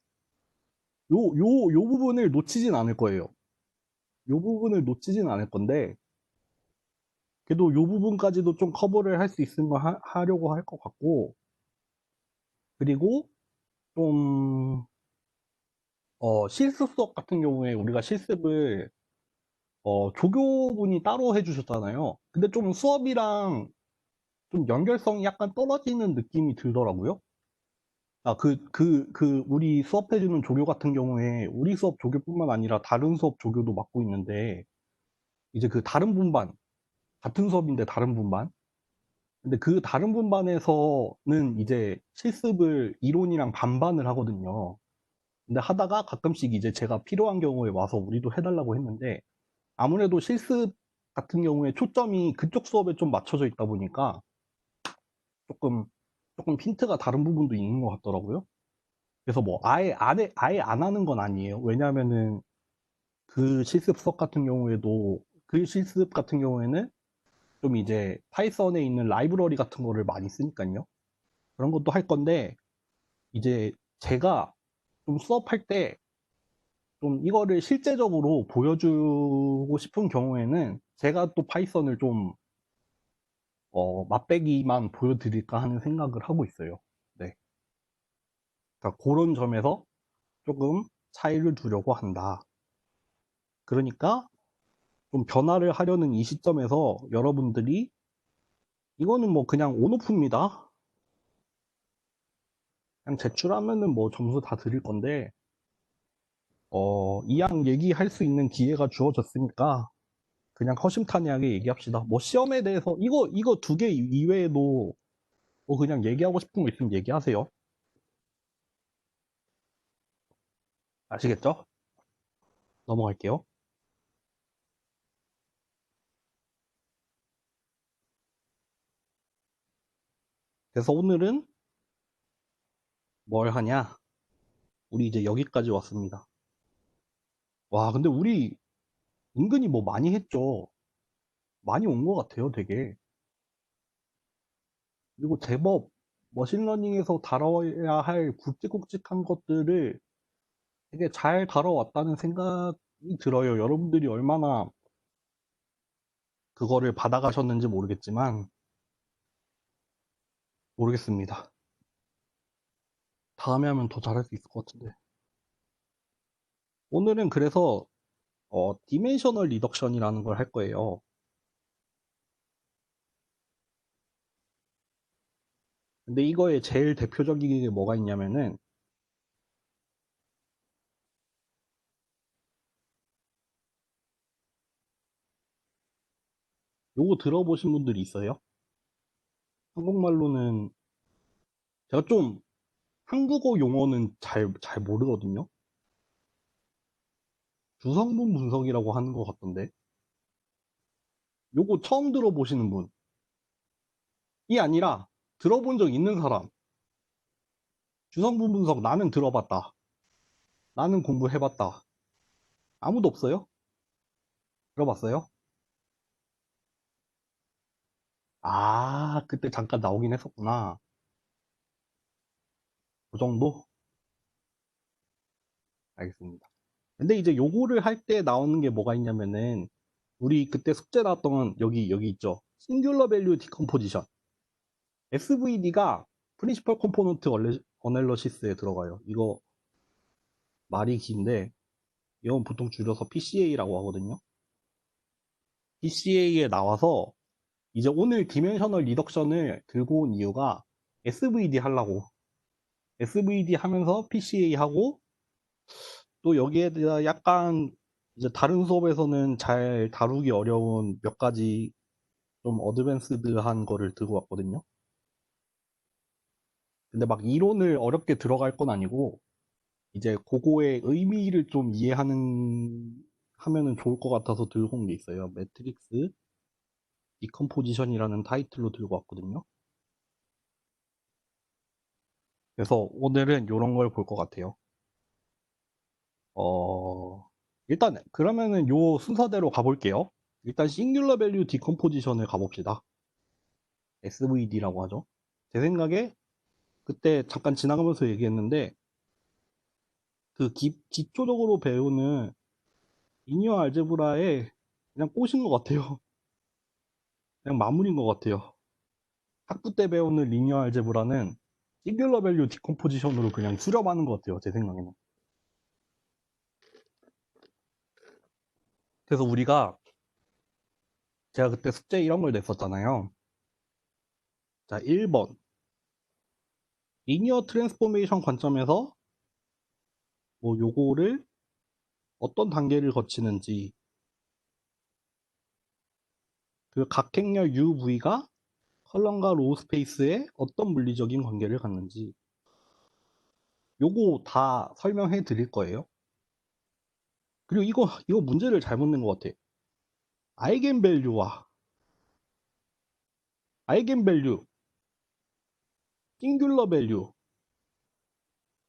요 부분을 놓치진 않을 거예요. 요 부분을 놓치진 않을 건데 그래도 요 부분까지도 좀 커버를 할 수 있으면 하려고 할 것 같고 그리고 좀 실습 수업 같은 경우에 우리가 실습을 조교분이 따로 해주셨잖아요. 근데 좀 수업이랑 좀 연결성이 약간 떨어지는 느낌이 들더라고요. 우리 수업해주는 조교 같은 경우에 우리 수업 조교뿐만 아니라 다른 수업 조교도 맡고 있는데 이제 그 다른 분반, 같은 수업인데 다른 분반? 근데 그 다른 분반에서는 이제 실습을 이론이랑 반반을 하거든요. 근데 하다가 가끔씩 이제 제가 필요한 경우에 와서 우리도 해달라고 했는데 아무래도 실습 같은 경우에 초점이 그쪽 수업에 좀 맞춰져 있다 보니까 조금 조금 핀트가 다른 부분도 있는 것 같더라고요. 그래서 뭐 아예 안 하는 건 아니에요. 왜냐하면은 그 실습 수업 같은 경우에도 그 실습 같은 경우에는 좀 이제 파이썬에 있는 라이브러리 같은 거를 많이 쓰니까요. 그런 것도 할 건데 이제 제가 좀 수업할 때 좀 이거를 실제적으로 보여주고 싶은 경우에는 제가 또 파이썬을 좀 맛배기만 보여드릴까 하는 생각을 하고 있어요. 네. 그러니까 그런 점에서 조금 차이를 두려고 한다. 그러니까 좀 변화를 하려는 이 시점에서 여러분들이 이거는 뭐 그냥 온오프입니다. 그냥 제출하면은 뭐 점수 다 드릴 건데 이왕 얘기할 수 있는 기회가 주어졌으니까 그냥 허심탄회하게 얘기합시다. 뭐 시험에 대해서 이거 두 개 이외에도 뭐 그냥 얘기하고 싶은 거 있으면 얘기하세요. 아시겠죠? 넘어갈게요. 그래서 오늘은 뭘 하냐? 우리 이제 여기까지 왔습니다. 와, 근데 우리 은근히 뭐 많이 했죠. 많이 온 것 같아요, 되게. 그리고 제법 머신러닝에서 다뤄야 할 굵직굵직한 것들을 되게 잘 다뤄왔다는 생각이 들어요. 여러분들이 얼마나 그거를 받아가셨는지 모르겠지만, 모르겠습니다. 다음에 하면 더 잘할 수 있을 것 같은데. 오늘은 그래서, 디멘셔널 리덕션이라는 걸 할 거예요. 근데 이거에 제일 대표적인 게 뭐가 있냐면은, 요거 들어보신 분들이 있어요? 한국말로는, 제가 좀 한국어 용어는 잘 모르거든요. 주성분 분석이라고 하는 것 같던데. 요거 처음 들어보시는 분이 아니라 들어본 적 있는 사람. 주성분 분석 나는 들어봤다. 나는 공부해봤다. 아무도 없어요? 들어봤어요? 아, 그때 잠깐 나오긴 했었구나. 그 정도? 알겠습니다. 근데 이제 요거를 할 때 나오는 게 뭐가 있냐면은 우리 그때 숙제 나왔던 여기 있죠. Singular Value Decomposition. SVD가 Principal Component Analysis에 들어가요. 이거 말이 긴데 이건 보통 줄여서 PCA라고 하거든요. PCA에 나와서 이제 오늘 디멘셔널 리덕션을 들고 온 이유가 SVD 하려고 SVD 하면서 PCA 하고 또 여기에 대해 약간 이제 다른 수업에서는 잘 다루기 어려운 몇 가지 좀 어드밴스드한 거를 들고 왔거든요. 근데 막 이론을 어렵게 들어갈 건 아니고 이제 그거의 의미를 좀 이해하는 하면은 좋을 것 같아서 들고 온 게 있어요. 매트릭스 디컴포지션이라는 타이틀로 들고 왔거든요. 그래서 오늘은 이런 걸 볼 것 같아요. 일단 그러면은 요 순서대로 가볼게요. 일단 싱귤러 밸류 디컴포지션을 가봅시다. SVD라고 하죠. 제 생각에 그때 잠깐 지나가면서 얘기했는데 그 기초적으로 배우는 리니어 알제브라에 그냥 꼬신 것 같아요. 그냥 마무리인 것 같아요. 학부 때 배우는 리니어 알제브라는 싱귤러 밸류 디컴포지션으로 그냥 수렴하는 것 같아요. 제 생각에는. 그래서 우리가 제가 그때 숙제 이런 걸 냈었잖아요. 자, 1번. 리니어 트랜스포메이션 관점에서 뭐 요거를 어떤 단계를 거치는지 그 각행렬 UV가 컬럼과 로우 스페이스에 어떤 물리적인 관계를 갖는지 요거 다 설명해 드릴 거예요. 그리고 이거 문제를 잘못 낸 것 같아. 아이겐밸류와 아이겐밸류, 싱귤러 밸류,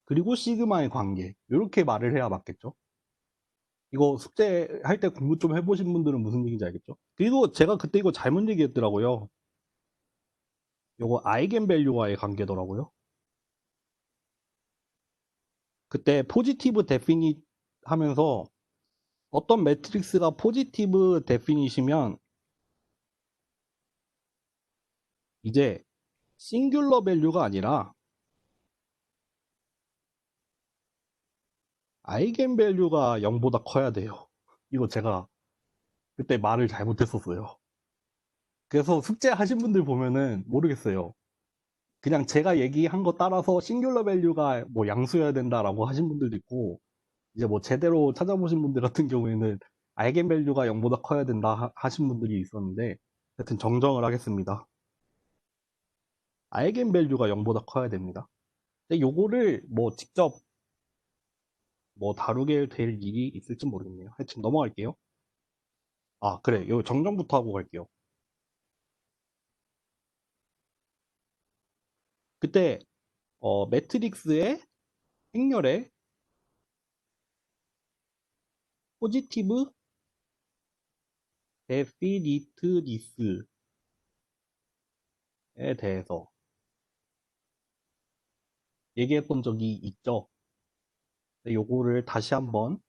그리고 시그마의 관계 이렇게 말을 해야 맞겠죠. 이거 숙제할 때 공부 좀 해보신 분들은 무슨 얘기인지 알겠죠? 그리고 제가 그때 이거 잘못 얘기했더라고요. 요거 아이겐밸류와의 관계더라고요. 그때 포지티브 데피닛 하면서 어떤 매트릭스가 포지티브 데피닛이면 이제 싱귤러 밸류가 아니라 아이겐밸류가 0보다 커야 돼요. 이거 제가 그때 말을 잘못했었어요. 그래서 숙제 하신 분들 보면은 모르겠어요. 그냥 제가 얘기한 거 따라서 싱귤러 밸류가 뭐 양수여야 된다라고 하신 분들도 있고 이제 뭐 제대로 찾아보신 분들 같은 경우에는 아이겐밸류가 0보다 커야 된다 하신 분들이 있었는데 하여튼 정정을 하겠습니다. 아이겐밸류가 0보다 커야 됩니다. 근데 요거를 뭐 직접 뭐 다루게 될 일이 있을지 모르겠네요. 하여튼 넘어갈게요. 아, 그래. 요 정정부터 하고 갈게요. 그때 매트릭스의 행렬의 포지티브 데피니트니스에 대해서 얘기했던 적이 있죠. 근데 요거를 다시 한번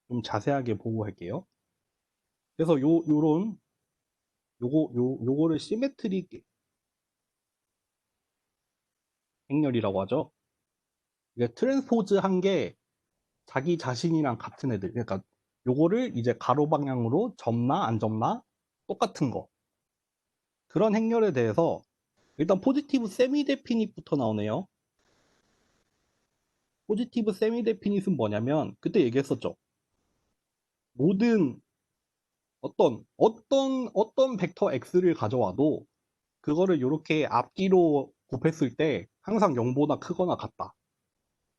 좀 자세하게 보고 할게요. 그래서 요거를 시메트릭 행렬이라고 하죠. 이게 트랜스포즈 한 게 자기 자신이랑 같은 애들. 그러니까 요거를 이제 가로 방향으로 접나 안 접나 똑같은 거. 그런 행렬에 대해서 일단 포지티브 세미 데피닛부터 나오네요. 포지티브 세미 데피닛은 뭐냐면 그때 얘기했었죠. 모든 어떤 벡터 x를 가져와도 그거를 이렇게 앞뒤로 곱했을 때 항상 0보다 크거나 같다.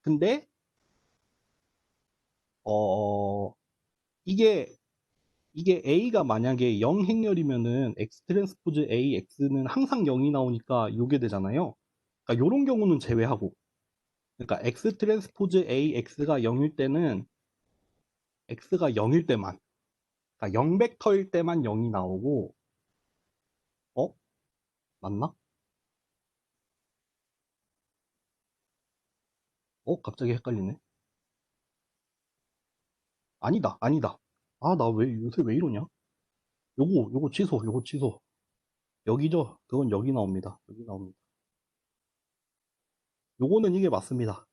근데 어 이게 a가 만약에 0 행렬이면은 x 트랜스포즈 a x는 항상 0이 나오니까 이게 되잖아요. 그러니까 이런 경우는 제외하고 그러니까 x 트랜스포즈 a x가 0일 때는 x가 0일 때만 그러니까 0 벡터일 때만 0이 나오고 어? 맞나? 갑자기 헷갈리네. 아니다, 아니다. 아, 나 왜 요새 왜 이러냐? 요거 취소, 요거 취소. 여기죠? 그건 여기 나옵니다. 여기 나옵니다. 요거는 이게 맞습니다.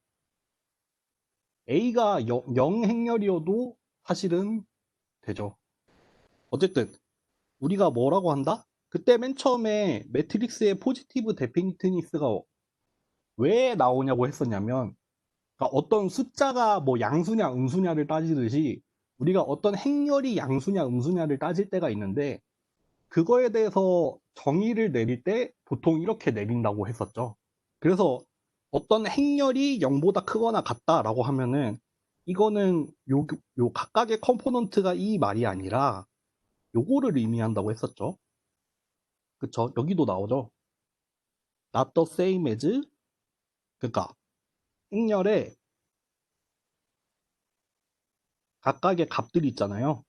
A가 0 행렬이어도 사실은 되죠. 어쨌든 우리가 뭐라고 한다? 그때 맨 처음에 매트릭스의 포지티브 데피니트니스가 왜 나오냐고 했었냐면 그러니까 어떤 숫자가 뭐 양수냐 음수냐를 따지듯이 우리가 어떤 행렬이 양수냐 음수냐를 따질 때가 있는데 그거에 대해서 정의를 내릴 때 보통 이렇게 내린다고 했었죠. 그래서 어떤 행렬이 0보다 크거나 같다라고 하면은 이거는 요 각각의 컴포넌트가 이 말이 아니라 요거를 의미한다고 했었죠. 그쵸? 여기도 나오죠. Not the same as, 그러니까 행렬에 각각의 값들이 있잖아요.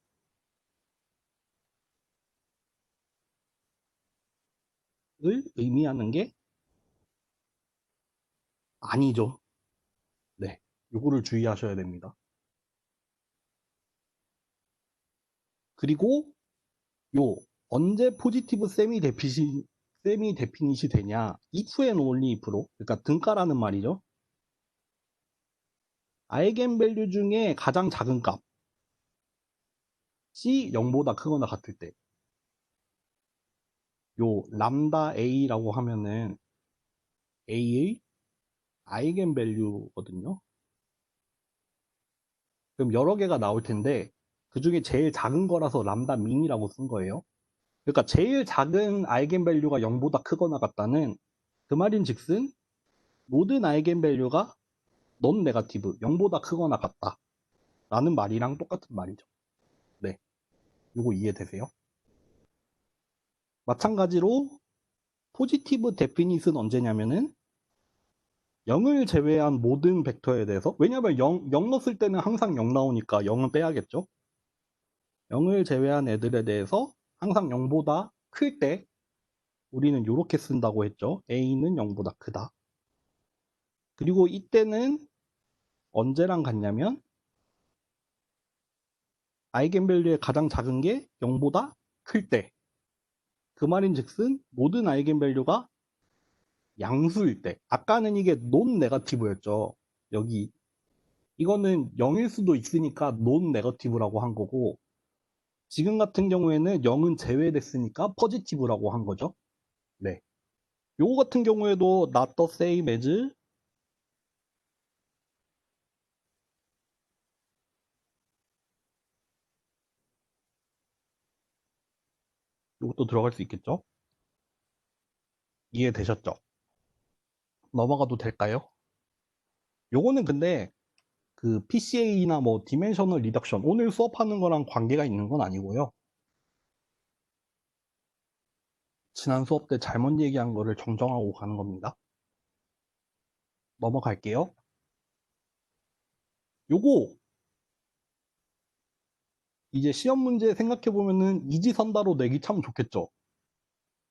을 의미하는 게 아니죠. 네. 요거를 주의하셔야 됩니다. 그리고 요 언제 포지티브 세미 데피닛이 되냐? if and only if로, 그러니까 등가라는 말이죠. 아이겐밸류 중에 가장 작은 값 C 0보다 크거나 같을 때, 요 람다 A라고 하면은 A의 아이겐밸류거든요. 그럼 여러 개가 나올 텐데 그 중에 제일 작은 거라서 람다 민이라고 쓴 거예요. 그러니까 제일 작은 아이겐밸류가 0보다 크거나 같다는 그 말인즉슨 모든 아이겐밸류가 넌 네가티브 0보다 크거나 같다 라는 말이랑 똑같은 말이죠. 네, 이거 이해되세요? 마찬가지로 포지티브 데피닛은 언제냐면은 0을 제외한 모든 벡터에 대해서, 왜냐면 0 넣었을 때는 항상 0 나오니까 0은 빼야겠죠. 0을 제외한 애들에 대해서 항상 0보다 클 때 우리는 이렇게 쓴다고 했죠. A는 0보다 크다. 그리고 이때는 언제랑 같냐면 아이겐밸류의 가장 작은 게 0보다 클 때. 그 말인즉슨 모든 아이겐밸류가 양수일 때. 아까는 이게 논 네거티브였죠. 여기 이거는 0일 수도 있으니까 논 네거티브라고 한 거고, 지금 같은 경우에는 0은 제외됐으니까 포지티브라고 한 거죠. 네. 요거 같은 경우에도 not the same as, 요것도 들어갈 수 있겠죠? 이해되셨죠? 넘어가도 될까요? 요거는 근데 그 PCA나 뭐 디멘셔널 리덕션 오늘 수업하는 거랑 관계가 있는 건 아니고요. 지난 수업 때 잘못 얘기한 거를 정정하고 가는 겁니다. 넘어갈게요. 요거 이제 시험 문제 생각해 보면은 이지선다로 내기 참 좋겠죠.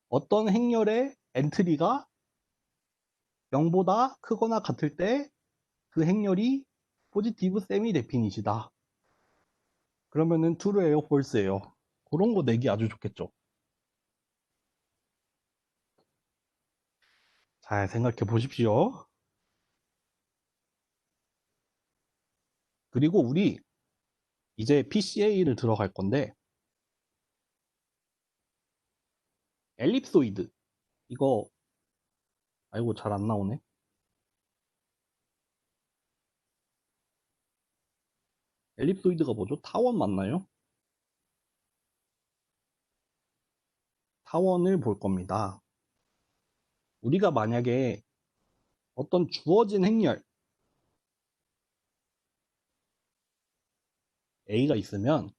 어떤 행렬의 엔트리가 0보다 크거나 같을 때 그 행렬이 포지티브 세미 데피닛이다. 그러면은 true예요, false예요. 그런 거 내기 아주 좋겠죠. 잘 생각해 보십시오. 그리고 우리 이제 PCA를 들어갈 건데, 엘립소이드 이거, 아이고 잘 안 나오네. 엘립소이드가 뭐죠? 타원 맞나요? 타원을 볼 겁니다. 우리가 만약에 어떤 주어진 행렬 A가 있으면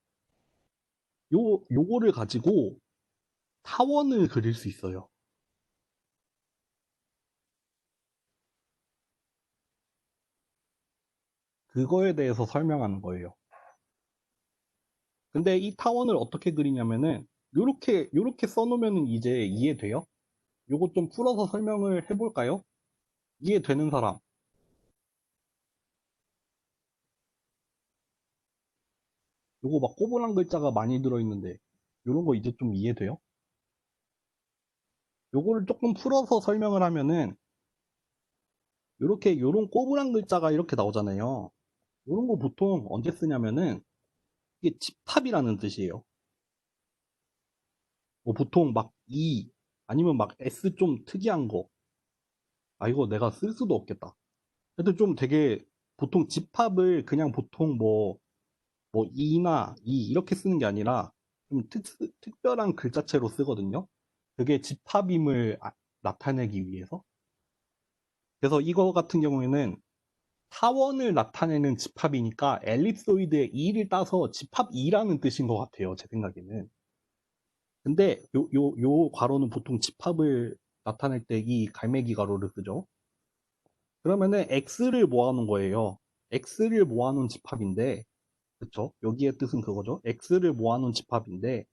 요거를 가지고 타원을 그릴 수 있어요. 그거에 대해서 설명하는 거예요. 근데 이 타원을 어떻게 그리냐면은 요렇게 써놓으면 이제 이해돼요? 요거 좀 풀어서 설명을 해볼까요? 이해되는 사람. 요거 막 꼬부랑 글자가 많이 들어있는데 요런 거 이제 좀 이해돼요? 요거를 조금 풀어서 설명을 하면은 요런 꼬부랑 글자가 이렇게 나오잖아요. 요런 거 보통 언제 쓰냐면은 이게 집합이라는 뜻이에요. 뭐 보통 막 E 아니면 막 S 좀 특이한 거. 아 이거 내가 쓸 수도 없겠다. 하여튼 좀 되게 보통 집합을 그냥 보통 뭐 E나 E 이렇게 쓰는 게 아니라 좀 특별한 글자체로 쓰거든요. 그게 집합임을 나타내기 위해서. 그래서 이거 같은 경우에는 타원을 나타내는 집합이니까 엘립소이드의 2를 따서 집합 2라는 뜻인 것 같아요. 제 생각에는. 근데 요 괄호는 보통 집합을 나타낼 때 이 갈매기 가로를 쓰죠. 그러면은 x를 모아놓은 거예요. x를 모아놓은 집합인데, 그쵸? 여기의 뜻은 그거죠. x를 모아놓은 집합인데,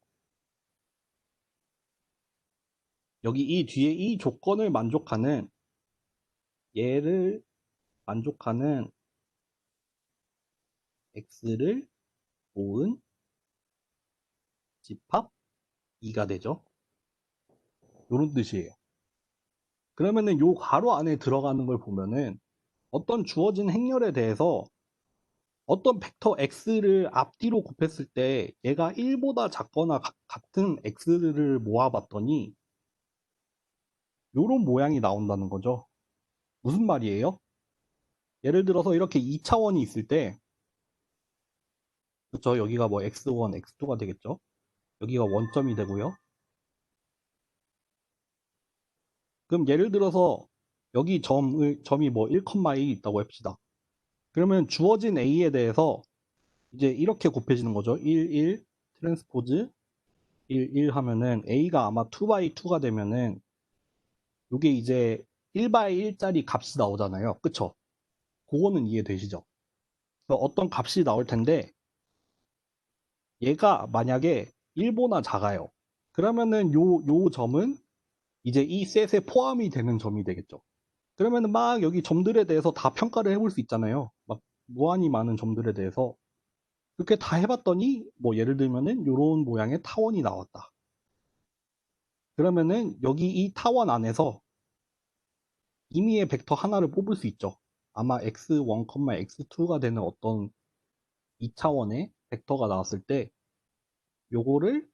여기 이 뒤에 이 조건을 만족하는, 얘를 만족하는 x를 모은 집합 2가 되죠. 요런 뜻이에요. 그러면은 요 괄호 안에 들어가는 걸 보면은 어떤 주어진 행렬에 대해서 어떤 벡터 x를 앞뒤로 곱했을 때 얘가 1보다 작거나 같은 x를 모아봤더니 요런 모양이 나온다는 거죠. 무슨 말이에요? 예를 들어서 이렇게 2차원이 있을 때, 그쵸? 여기가 뭐 x1, x2가 되겠죠? 여기가 원점이 되고요. 그럼 예를 들어서 여기 점이 뭐 1,1 있다고 합시다. 그러면 주어진 a에 대해서 이제 이렇게 곱해지는 거죠. 1, 1, 트랜스포즈 1, 1 하면은 a가 아마 2x2가 되면은 이게 이제 1x1짜리 값이 나오잖아요. 그쵸? 그거는 이해되시죠? 그래서 어떤 값이 나올 텐데 얘가 만약에 1보다 작아요. 그러면은 요 점은 이제 이 셋에 포함이 되는 점이 되겠죠. 그러면은 막 여기 점들에 대해서 다 평가를 해볼 수 있잖아요. 막 무한히 많은 점들에 대해서. 그렇게 다 해봤더니 뭐 예를 들면은 요런 모양의 타원이 나왔다. 그러면은 여기 이 타원 안에서 임의의 벡터 하나를 뽑을 수 있죠. 아마 x1, x2가 되는 어떤 2차원의 벡터가 나왔을 때 요거를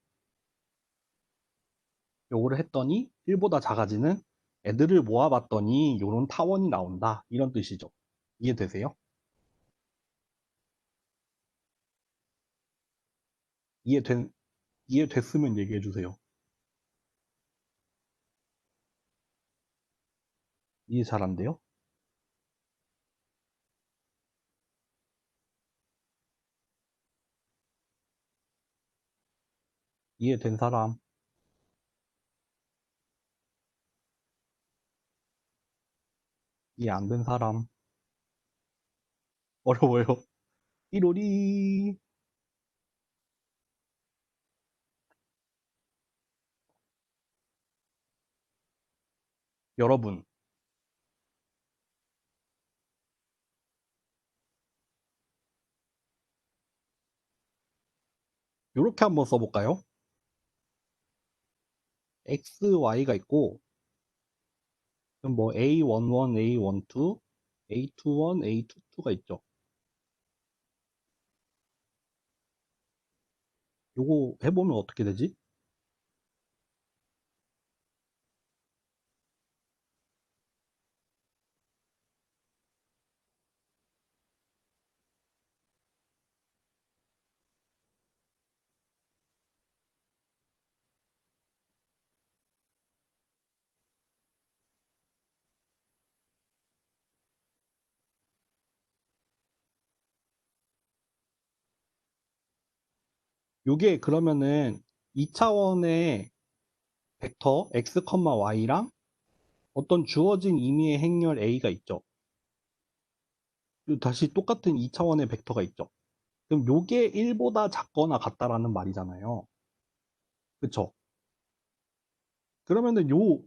했더니 1보다 작아지는 애들을 모아봤더니 요런 타원이 나온다. 이런 뜻이죠. 이해되세요? 이해된, 이해됐으면 얘기해 주세요. 이해 잘 안 돼요? 이해된 사람, 이해 안 된 사람, 어려워요. 띠로리. 여러분, 요렇게 한번 써볼까요? x, y가 있고, 그럼 뭐 a11, a12, a21, a22가 있죠. 요거 해보면 어떻게 되지? 요게 그러면은 2차원의 벡터 x, y랑 어떤 주어진 임의의 행렬 a가 있죠. 다시 똑같은 2차원의 벡터가 있죠. 그럼 요게 1보다 작거나 같다라는 말이잖아요. 그쵸? 그러면은 요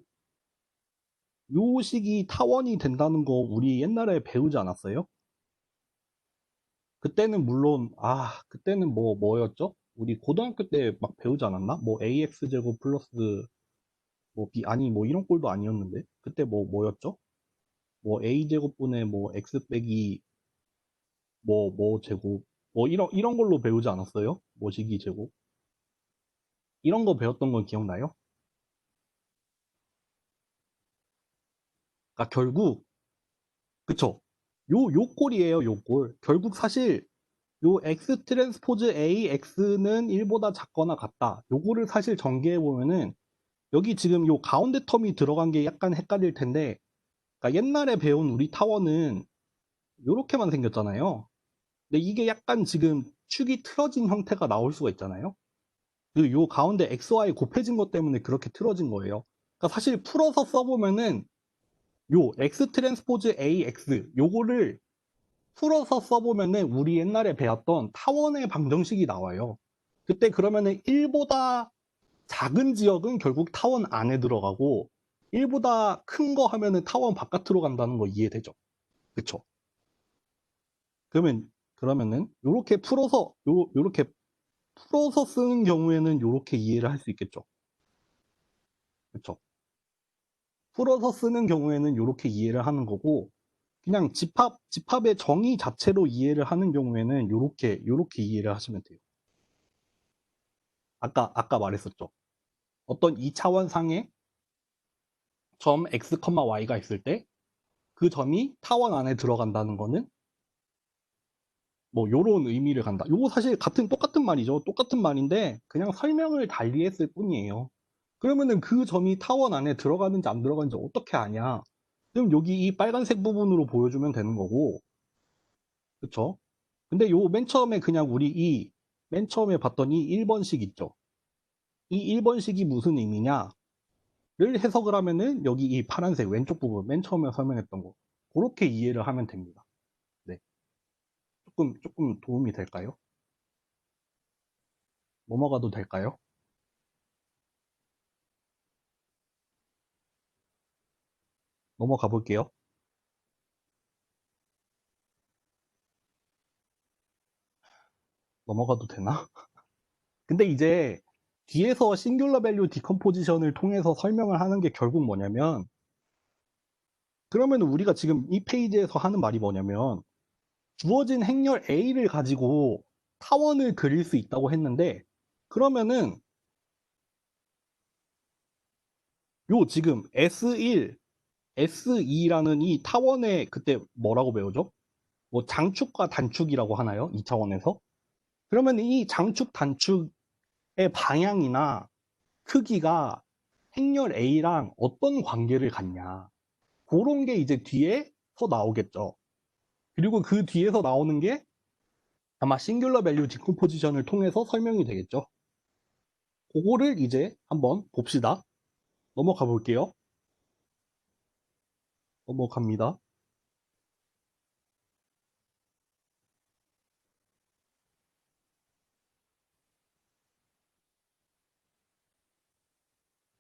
식이 타원이 된다는 거 우리 옛날에 배우지 않았어요? 그때는 물론, 그때는 뭐였죠? 우리 고등학교 때 막 배우지 않았나? 뭐 AX제곱 플러스 뭐 B, 아니 뭐 이런 꼴도 아니었는데. 그때 뭐였죠? 뭐 A제곱분의 뭐 X 빼기 뭐 제곱. 뭐 이런 걸로 배우지 않았어요? 모시기 제곱. 이런 거 배웠던 건 기억나요? 그러니까 결국, 그쵸? 요 꼴이에요, 요 꼴. 결국 사실 요 X 트랜스포즈 A, X는 1보다 작거나 같다. 요거를 사실 전개해 보면은 여기 지금 요 가운데 텀이 들어간 게 약간 헷갈릴 텐데, 그러니까 옛날에 배운 우리 타원은 요렇게만 생겼잖아요. 근데 이게 약간 지금 축이 틀어진 형태가 나올 수가 있잖아요. 요 가운데 XY 곱해진 것 때문에 그렇게 틀어진 거예요. 그러니까 사실 풀어서 써보면은 요 X 트랜스포즈 AX 요거를 풀어서 써보면은 우리 옛날에 배웠던 타원의 방정식이 나와요. 그때 그러면은 1보다 작은 지역은 결국 타원 안에 들어가고 1보다 큰 거 하면은 타원 바깥으로 간다는 거 이해되죠? 그쵸? 그러면은 요렇게 풀어서 요렇게 풀어서 쓰는 경우에는 요렇게 이해를 할 수 있겠죠? 그쵸? 풀어서 쓰는 경우에는 요렇게 이해를 하는 거고 그냥 집합의 정의 자체로 이해를 하는 경우에는 요렇게 이해를 하시면 돼요. 아까 말했었죠. 어떤 2차원 상의 점 x, y가 있을 때 그 점이 타원 안에 들어간다는 거는 뭐 요런 의미를 간다. 요거 사실 똑같은 말이죠. 똑같은 말인데 그냥 설명을 달리 했을 뿐이에요. 그러면은 그 점이 타원 안에 들어가는지 안 들어가는지 어떻게 아냐? 그럼 여기 이 빨간색 부분으로 보여주면 되는 거고, 그쵸? 근데 요 맨 처음에 그냥 우리 맨 처음에 봤던 이 1번식 있죠? 이 1번식이 무슨 의미냐를 해석을 하면은 여기 이 파란색 왼쪽 부분 맨 처음에 설명했던 거 그렇게 이해를 하면 됩니다. 네. 조금 도움이 될까요? 넘어가도 될까요? 넘어가 볼게요. 넘어가도 되나? 근데 이제 뒤에서 싱귤러 밸류 디컴포지션을 통해서 설명을 하는 게 결국 뭐냐면 그러면 우리가 지금 이 페이지에서 하는 말이 뭐냐면 주어진 행렬 A를 가지고 타원을 그릴 수 있다고 했는데 그러면은 요 지금 S1, S2라는 이 타원의 그때 뭐라고 배우죠? 뭐 장축과 단축이라고 하나요? 2차원에서? 그러면 이 장축, 단축의 방향이나 크기가 행렬 A랑 어떤 관계를 갖냐. 그런 게 이제 뒤에서 나오겠죠. 그리고 그 뒤에서 나오는 게 아마 싱귤러 밸류 디컴포지션을 통해서 설명이 되겠죠. 그거를 이제 한번 봅시다. 넘어가 볼게요. 넘어갑니다.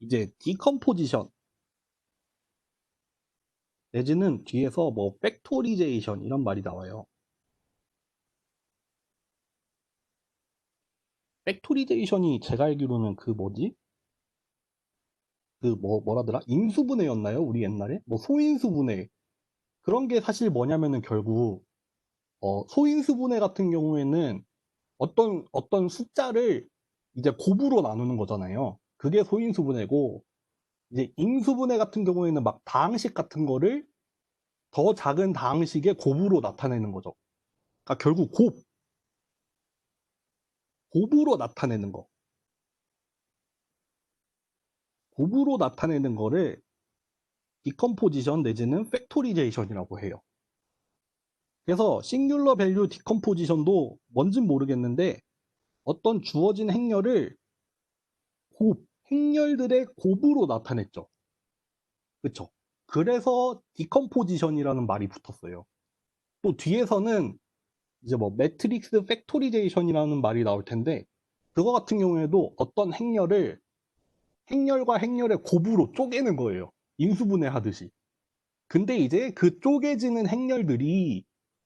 이제 디컴포지션 내지는 뒤에서 뭐 팩토리제이션 이런 말이 나와요. 팩토리제이션이 제가 알기로는 그 뭐지? 그 뭐라더라? 인수분해였나요? 우리 옛날에? 뭐 소인수분해. 그런 게 사실 뭐냐면은 결국 소인수분해 같은 경우에는 어떤 숫자를 이제 곱으로 나누는 거잖아요. 그게 소인수분해고 이제 인수분해 같은 경우에는 막 다항식 같은 거를 더 작은 다항식의 곱으로 나타내는 거죠. 그러니까 결국 곱으로 나타내는 거. 곱으로 나타내는 거를 디컴포지션 내지는 팩토리제이션이라고 해요. 그래서 싱귤러 밸류 디컴포지션도 뭔진 모르겠는데 어떤 주어진 행렬을 행렬들의 곱으로 나타냈죠. 그쵸? 그래서 디컴포지션이라는 말이 붙었어요. 또 뒤에서는 이제 뭐 매트릭스 팩토리제이션이라는 말이 나올 텐데 그거 같은 경우에도 어떤 행렬과 행렬의 곱으로 쪼개는 거예요. 인수분해 하듯이. 근데 이제 그 쪼개지는 행렬들이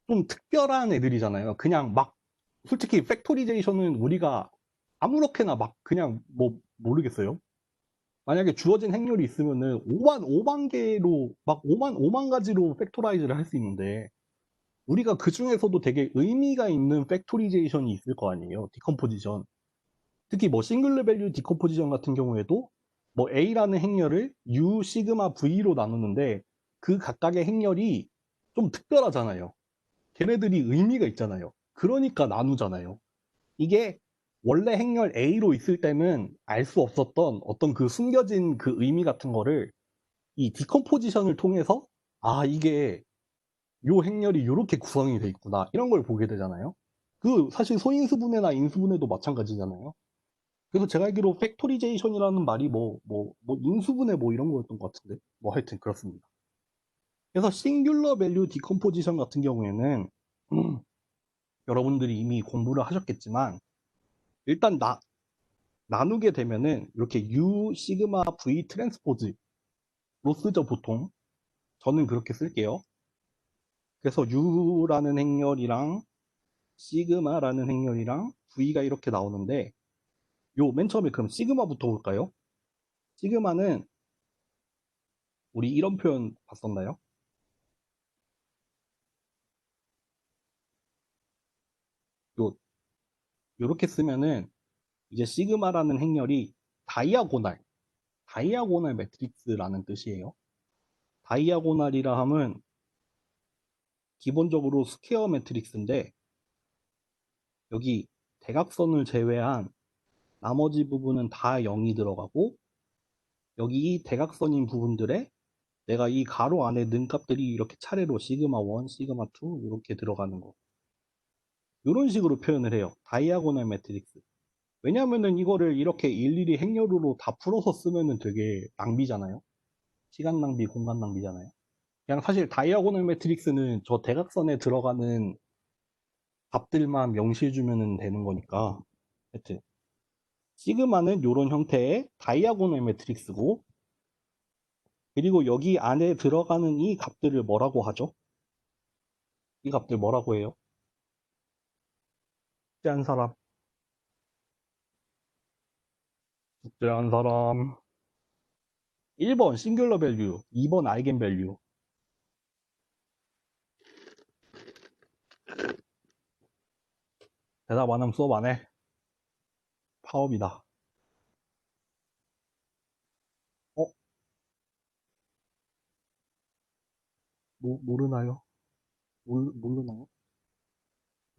좀 특별한 애들이잖아요. 그냥 막 솔직히 팩토리제이션은 우리가 아무렇게나 막 그냥 뭐 모르겠어요. 만약에 주어진 행렬이 있으면은 5만 개로 막 5만 가지로 팩토라이즈를 할 수 있는데 우리가 그 중에서도 되게 의미가 있는 팩토리제이션이 있을 거 아니에요. 디컴포지션. 특히 뭐 싱글러 밸류 디컴포지션 같은 경우에도 뭐 A라는 행렬을 U 시그마 V로 나누는데 그 각각의 행렬이 좀 특별하잖아요. 걔네들이 의미가 있잖아요. 그러니까 나누잖아요. 이게 원래 행렬 A로 있을 때는 알 수 없었던 어떤 그 숨겨진 그 의미 같은 거를 이 디컴포지션을 통해서 아, 이게 요 행렬이 요렇게 구성이 돼 있구나. 이런 걸 보게 되잖아요. 그 사실 소인수분해나 인수분해도 마찬가지잖아요. 그래서 제가 알기로 팩토리제이션이라는 말이 뭐 인수분해 뭐 이런 거였던 것 같은데. 뭐 하여튼 그렇습니다. 그래서 싱귤러 밸류 디컴포지션 같은 경우에는 여러분들이 이미 공부를 하셨겠지만 일단 나누게 되면은 이렇게 U 시그마 V 트랜스포즈로 쓰죠 보통. 저는 그렇게 쓸게요. 그래서 U라는 행렬이랑 시그마라는 행렬이랑 V가 이렇게 나오는데 요 맨 처음에 그럼 시그마부터 볼까요? 시그마는 우리 이런 표현 봤었나요? 요 요렇게 쓰면은 이제 시그마라는 행렬이 다이아고날 다이아고날 매트릭스라는 뜻이에요. 다이아고날이라 함은 기본적으로 스퀘어 매트릭스인데 여기 대각선을 제외한 나머지 부분은 다 0이 들어가고 여기 이 대각선인 부분들에 내가 이 가로 안에 는 값들이 이렇게 차례로 시그마 1, 시그마 2 이렇게 들어가는 거. 이런 식으로 표현을 해요. 다이아고널 매트릭스. 왜냐하면은 이거를 이렇게 일일이 행렬으로 다 풀어서 쓰면은 되게 낭비잖아요. 시간 낭비, 공간 낭비잖아요. 그냥 사실 다이아고널 매트릭스는 저 대각선에 들어가는 값들만 명시해 주면 되는 거니까. 하여튼 시그마는 이런 형태의 다이아고널 매트릭스고 그리고 여기 안에 들어가는 이 값들을 뭐라고 하죠? 이 값들 뭐라고 해요? 숙제한 사람, 숙제한 사람. 1번 싱귤러 밸류, 2번 아이겐 밸류. 대답 안 하면 수업 안 해. 파업이다. 어? 모르나요? 모르나요?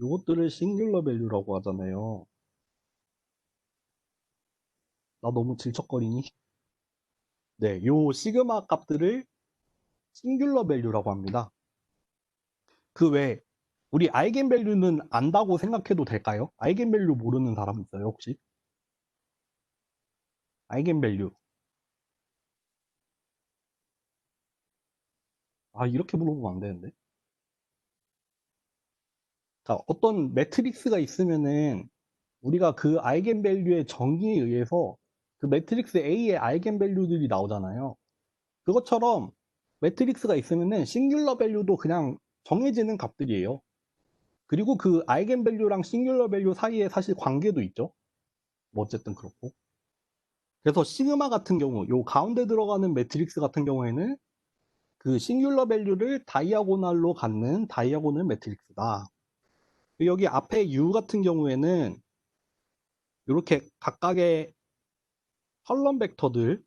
이것들을 싱귤러 밸류라고 하잖아요. 나 너무 질척거리니? 네, 요 시그마 값들을 싱귤러 밸류라고 합니다. 그 외에 우리 아이겐 밸류는 안다고 생각해도 될까요? 아이겐 밸류 모르는 사람 있어요, 혹시? 아이겐 밸류. 아, 이렇게 물어보면 안 되는데. 자, 어떤 매트릭스가 있으면은 우리가 그 아이겐 밸류의 정의에 의해서 그 매트릭스 A의 아이겐 밸류들이 나오잖아요. 그것처럼 매트릭스가 있으면은 싱귤러 밸류도 그냥 정해지는 값들이에요. 그리고 그 아이겐 밸류랑 싱귤러 밸류 사이에 사실 관계도 있죠. 뭐 어쨌든 그렇고. 그래서 시그마 같은 경우, 요 가운데 들어가는 매트릭스 같은 경우에는 그 싱귤러 밸류를 다이아고날로 갖는 다이아고널 매트릭스다. 여기 앞에 U 같은 경우에는 이렇게 각각의 컬럼 벡터들을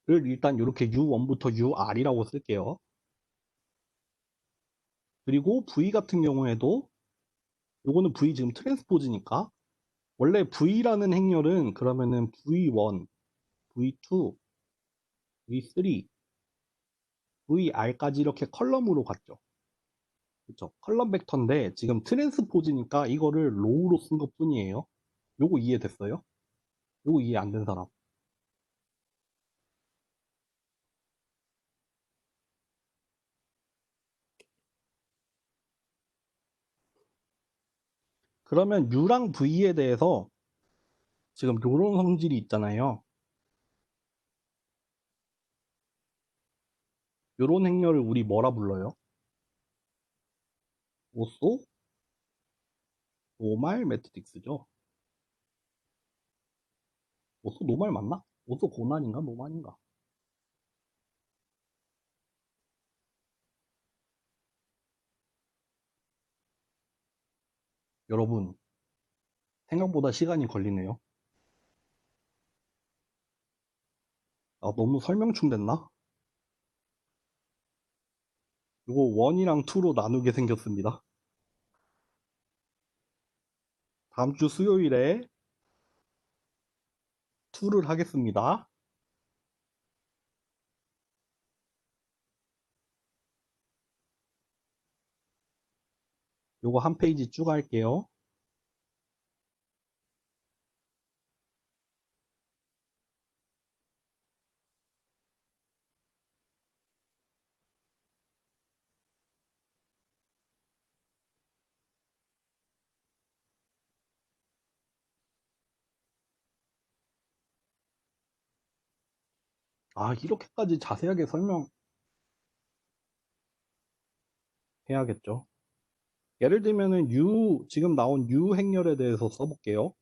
일단 이렇게 U1부터 UR이라고 쓸게요. 그리고 V 같은 경우에도 요거는 V 지금 트랜스포즈니까 원래 V라는 행렬은 그러면은 V1, V2, V3, VR까지 이렇게 컬럼으로 갔죠. 그쵸? 컬럼 벡터인데 지금 트랜스포즈니까 이거를 로우로 쓴 것뿐이에요. 요거 이해됐어요? 요거 이해 안 된 사람. 그러면 U랑 V에 대해서 지금 요런 성질이 있잖아요. 요런 행렬을 우리 뭐라 불러요? 오소 노말 매트릭스죠. 오소 노말 맞나? 오소 고난인가 노말인가? 여러분 생각보다 시간이 걸리네요. 아, 너무 설명충 됐나? 이거 1이랑 2로 나누게 생겼습니다. 다음 주 수요일에 2를 하겠습니다. 요거 한 페이지 쭉 할게요. 아, 이렇게까지 자세하게 설명해야겠죠. 예를 들면은 지금 나온 행렬에 대해서 써볼게요.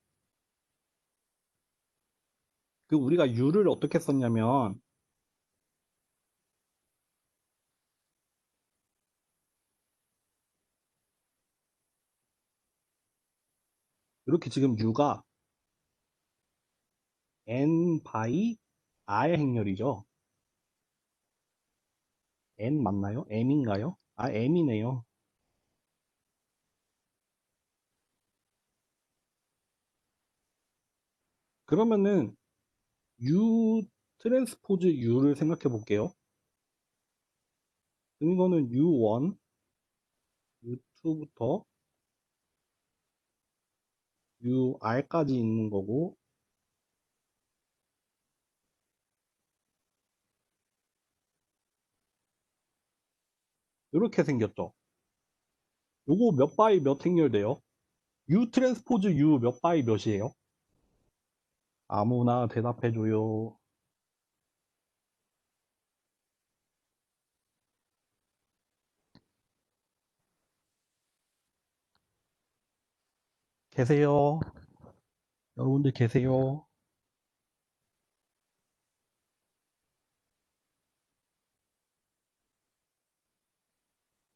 우리가 를 어떻게 썼냐면, 이렇게 지금 가 n by r 행렬이죠. n 맞나요? m인가요? 아, m이네요. 그러면은 U 트랜스포즈 U를 생각해 볼게요. 이거는 U1, U2부터 UR까지 있는 거고, 이렇게 생겼죠. 요거 몇 바이 몇 행렬 돼요? U 트랜스포즈 U 몇 바이 몇이에요? 아무나 대답해줘요. 계세요? 여러분들 계세요?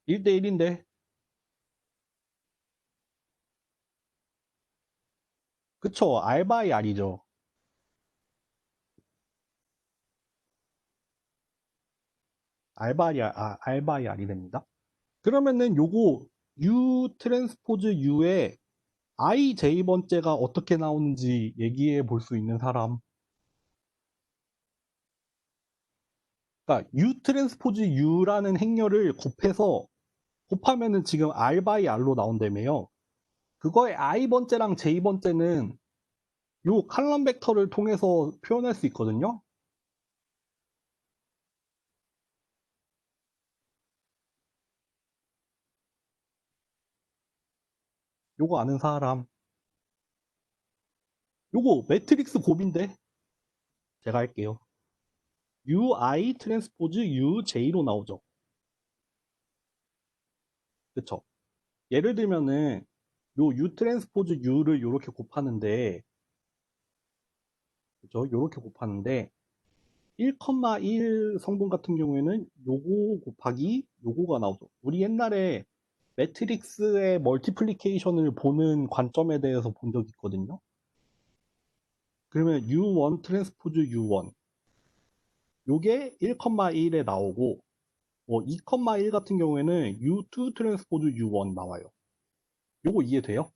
1대1인데, 그쵸? R 바이 R이죠. R 바이 R이 됩니다. 그러면은 요거 U 트랜스포즈 U의 IJ번째가 어떻게 나오는지 얘기해 볼 수 있는 사람. 그러니까 U 트랜스포즈 U라는 행렬을 곱하면은 지금 R 바이 R로 나온다며요. 그거의 I번째랑 J번째는 요 칼럼 벡터를 통해서 표현할 수 있거든요. 요거 아는 사람. 요거 매트릭스 곱인데 제가 할게요. UI 트랜스포즈 UJ로 나오죠. 그쵸? 예를 들면은 요 U 트랜스포즈 U를 요렇게 곱하는데, 그죠? 요렇게 곱하는데 1,1 성분 같은 경우에는 요거 곱하기 요거가 나오죠. 우리 옛날에 매트릭스의 멀티플리케이션을 보는 관점에 대해서 본 적 있거든요. 그러면 U1 트랜스포즈 U1 요게 1,1에 나오고, 2,1 같은 경우에는 U2 트랜스포즈 U1 나와요. 요거 이해돼요?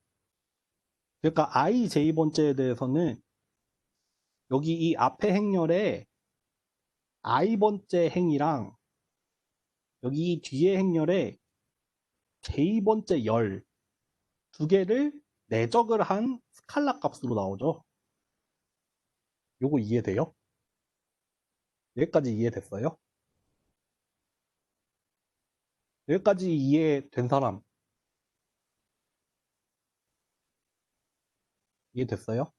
그러니까 IJ번째에 대해서는 여기 이 앞에 행렬에 I번째 행이랑 여기 뒤에 행렬에 J번째 열 두 개를 내적을 한 스칼라 값으로 나오죠. 요거 이해돼요? 여기까지 이해됐어요? 여기까지 이해된 사람 이해됐어요?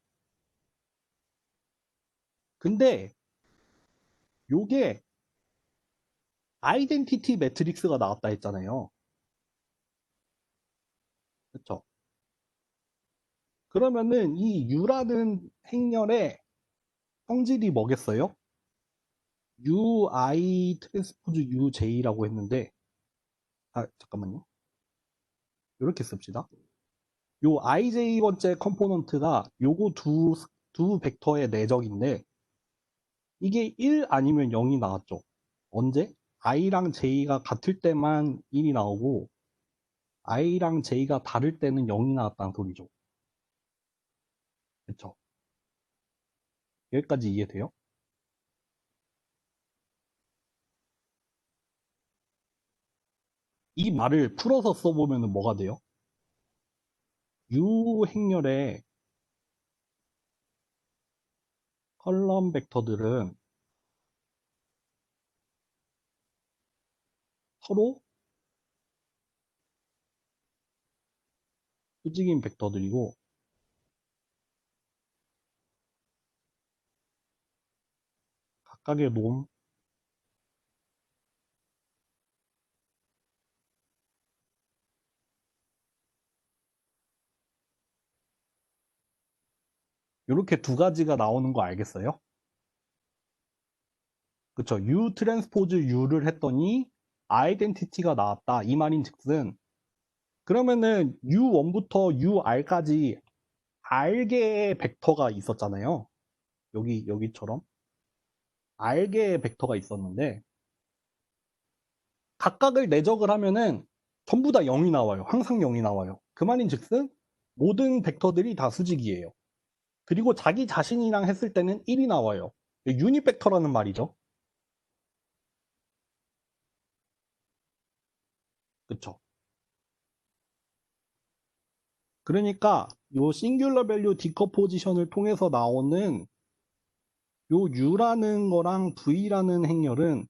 근데 요게 아이덴티티 매트릭스가 나왔다 했잖아요. 그쵸? 그러면은 이 U라는 행렬의 성질이 뭐겠어요? UI 트랜스포즈 UJ라고 했는데, 아, 잠깐만요. 이렇게 씁시다. 요 IJ번째 컴포넌트가 요거 두 벡터의 내적인데, 이게 1 아니면 0이 나왔죠. 언제? i랑 j가 같을 때만 1이 나오고 i랑 j가 다를 때는 0이 나왔다는 소리죠. 그쵸? 여기까지 이해돼요? 이 말을 풀어서 써보면 뭐가 돼요? U 행렬의 컬럼 벡터들은 서로 수직인 벡터들이고 각각의 놈 이렇게 두 가지가 나오는 거 알겠어요? 그쵸? U 트랜스포즈 U를 했더니 아이덴티티가 나왔다. 이 말인즉슨 그러면은 U1부터 UR까지 R개의 벡터가 있었잖아요. 여기처럼 R개의 벡터가 있었는데 각각을 내적을 하면은 전부 다 0이 나와요. 항상 0이 나와요. 그 말인즉슨 모든 벡터들이 다 수직이에요. 그리고 자기 자신이랑 했을 때는 1이 나와요. 유닛 벡터라는 말이죠. 그쵸? 그러니까 요 싱귤러 밸류 디커포지션을 통해서 나오는 요 U라는 거랑 V라는 행렬은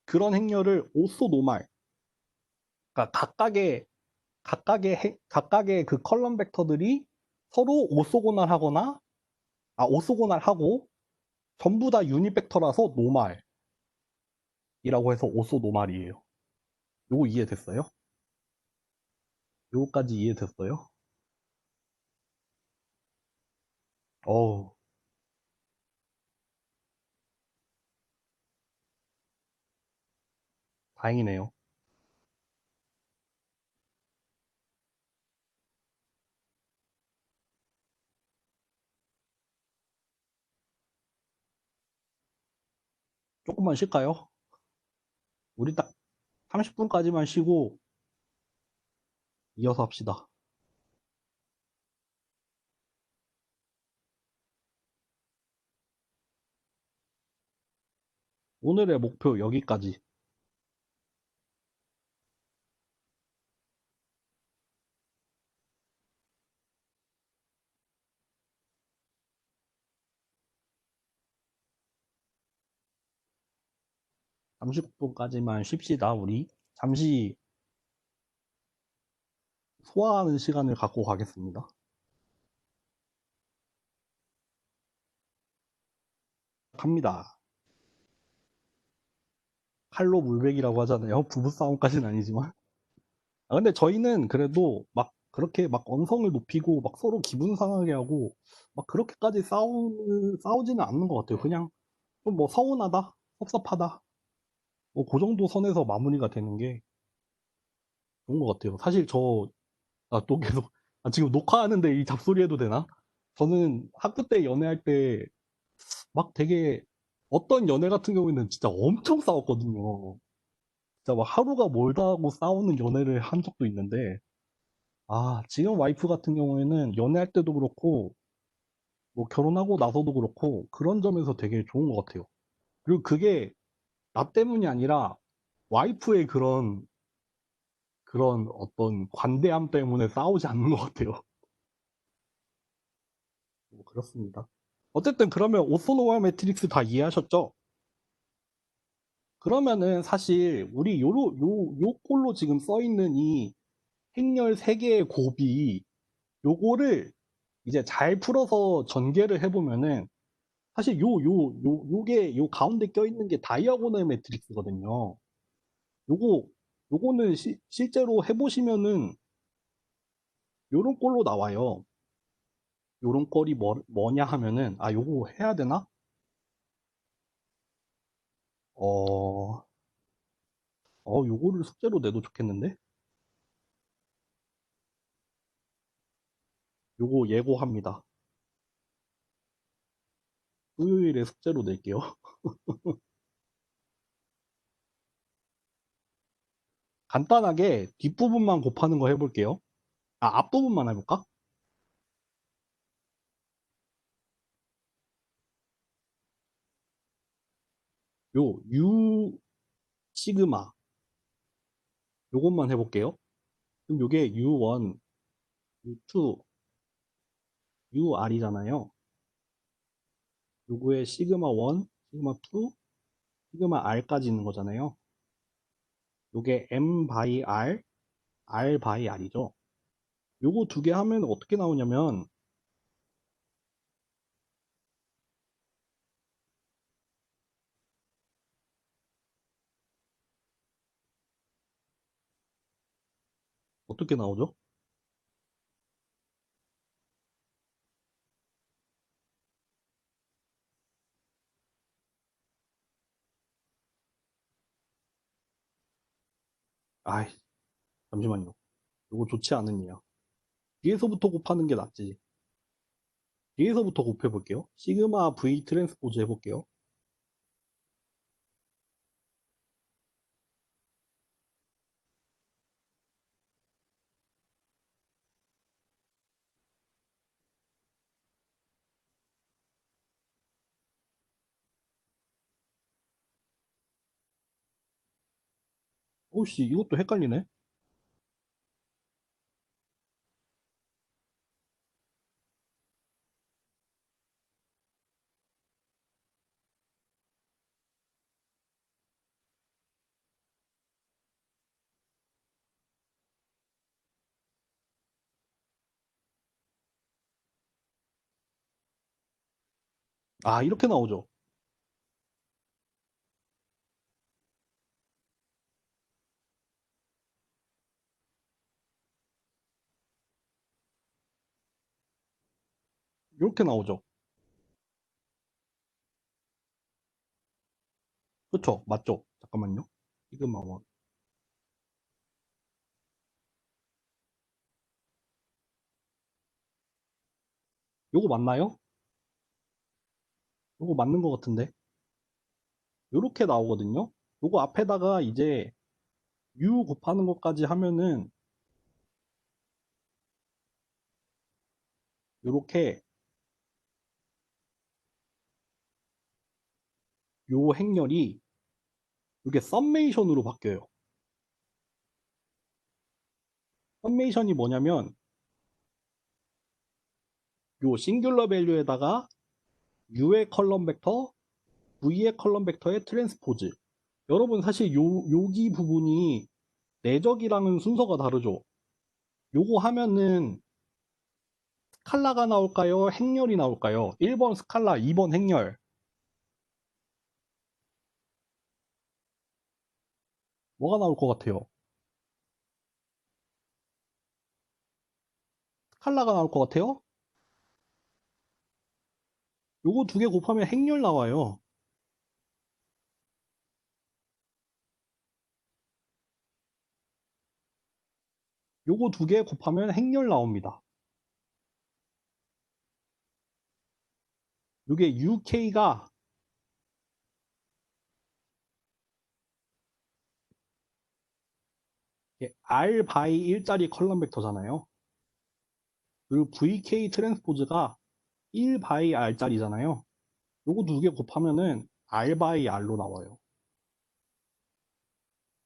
그런 행렬을 오소노말, 그러니까 각각의 그 컬럼 벡터들이 서로 오소고날하거나 오소고날하고 전부 다 유닛 벡터라서 노말이라고 해서 오소노말이에요. 요거 이해됐어요? 요거까지 이해됐어요? 어우, 다행이네요. 조금만 쉴까요? 우리 딱 30분까지만 쉬고 이어서 합시다. 오늘의 목표 여기까지. 30분까지만 쉽시다, 우리. 잠시 소화하는 시간을 갖고 가겠습니다. 갑니다. 칼로 물베기라고 하잖아요. 부부싸움까지는 아니지만. 근데 저희는 그래도 막 그렇게 막 언성을 높이고 막 서로 기분 상하게 하고 막 그렇게까지 싸우지는 않는 것 같아요. 그냥 좀 뭐 서운하다, 섭섭하다, 뭐 그 정도 선에서 마무리가 되는 게 좋은 것 같아요. 사실 또 계속, 지금 녹화하는데 이 잡소리 해도 되나? 저는 학부 때 연애할 때 막 되게 어떤 연애 같은 경우에는 진짜 엄청 싸웠거든요. 진짜 막 하루가 멀다 하고 싸우는 연애를 한 적도 있는데, 지금 와이프 같은 경우에는 연애할 때도 그렇고, 뭐 결혼하고 나서도 그렇고, 그런 점에서 되게 좋은 것 같아요. 그리고 그게 나 때문이 아니라 와이프의 그런 어떤 관대함 때문에 싸우지 않는 것 같아요. 뭐 그렇습니다. 어쨌든 그러면 오소노와 매트릭스 다 이해하셨죠? 그러면은 사실 우리 요 꼴로 지금 써 있는 이 행렬 3개의 곱이 요거를 이제 잘 풀어서 전개를 해보면은 사실 요게 요 가운데 껴있는 게 다이아고널 매트릭스거든요. 요거, 요거는 실제로 해보시면은 요런 꼴로 나와요. 요런 꼴이 뭐냐 하면은, 요거 해야 되나? 어, 요거를 숙제로 내도 좋겠는데? 요거 예고합니다. 토요일에 숙제로 낼게요. 간단하게 뒷부분만 곱하는 거 해볼게요. 앞부분만 해볼까? U 시그마 요것만 해볼게요. 그럼 요게 U1 U2, UR이잖아요. 요거에 시그마 1, 시그마 2, 시그마 R까지 있는 거잖아요. 요게 M 바이 R, R 바이 R이죠. 요거 두 개 하면 어떻게 나오냐면, 어떻게 나오죠? 아이, 잠시만요. 요거 좋지 않으니요. 뒤에서부터 곱하는 게 낫지. 뒤에서부터 곱해볼게요. 시그마 V 트랜스포즈 해볼게요. 오씨, 이것도 헷갈리네. 아, 이렇게 나오죠. 이렇게 나오죠. 그쵸? 맞죠? 잠깐만요. 시그마 1. 요거 맞나요? 요거 맞는 것 같은데. 요렇게 나오거든요. 요거 앞에다가 이제 U 곱하는 것까지 하면은 요렇게 요 행렬이 이게 썸메이션으로 바뀌어요. 썸메이션이 뭐냐면 요 싱귤러 밸류에다가 U의 컬럼 벡터, V의 컬럼 벡터의 트랜스포즈. 여러분 사실 여기 부분이 내적이랑은 순서가 다르죠. 요거 하면은 스칼라가 나올까요? 행렬이 나올까요? 1번 스칼라, 2번 행렬. 뭐가 나올 것 같아요? 스칼라가 나올 것 같아요? 요거 두 개 곱하면 행렬 나와요. 요거 두 개 곱하면 행렬 나옵니다. 요게 UK가 R 바이 1짜리 컬럼 벡터잖아요. 그리고 VK 트랜스포즈가 1 바이 R짜리잖아요. 요거 두 개 곱하면은 R 바이 R로 나와요.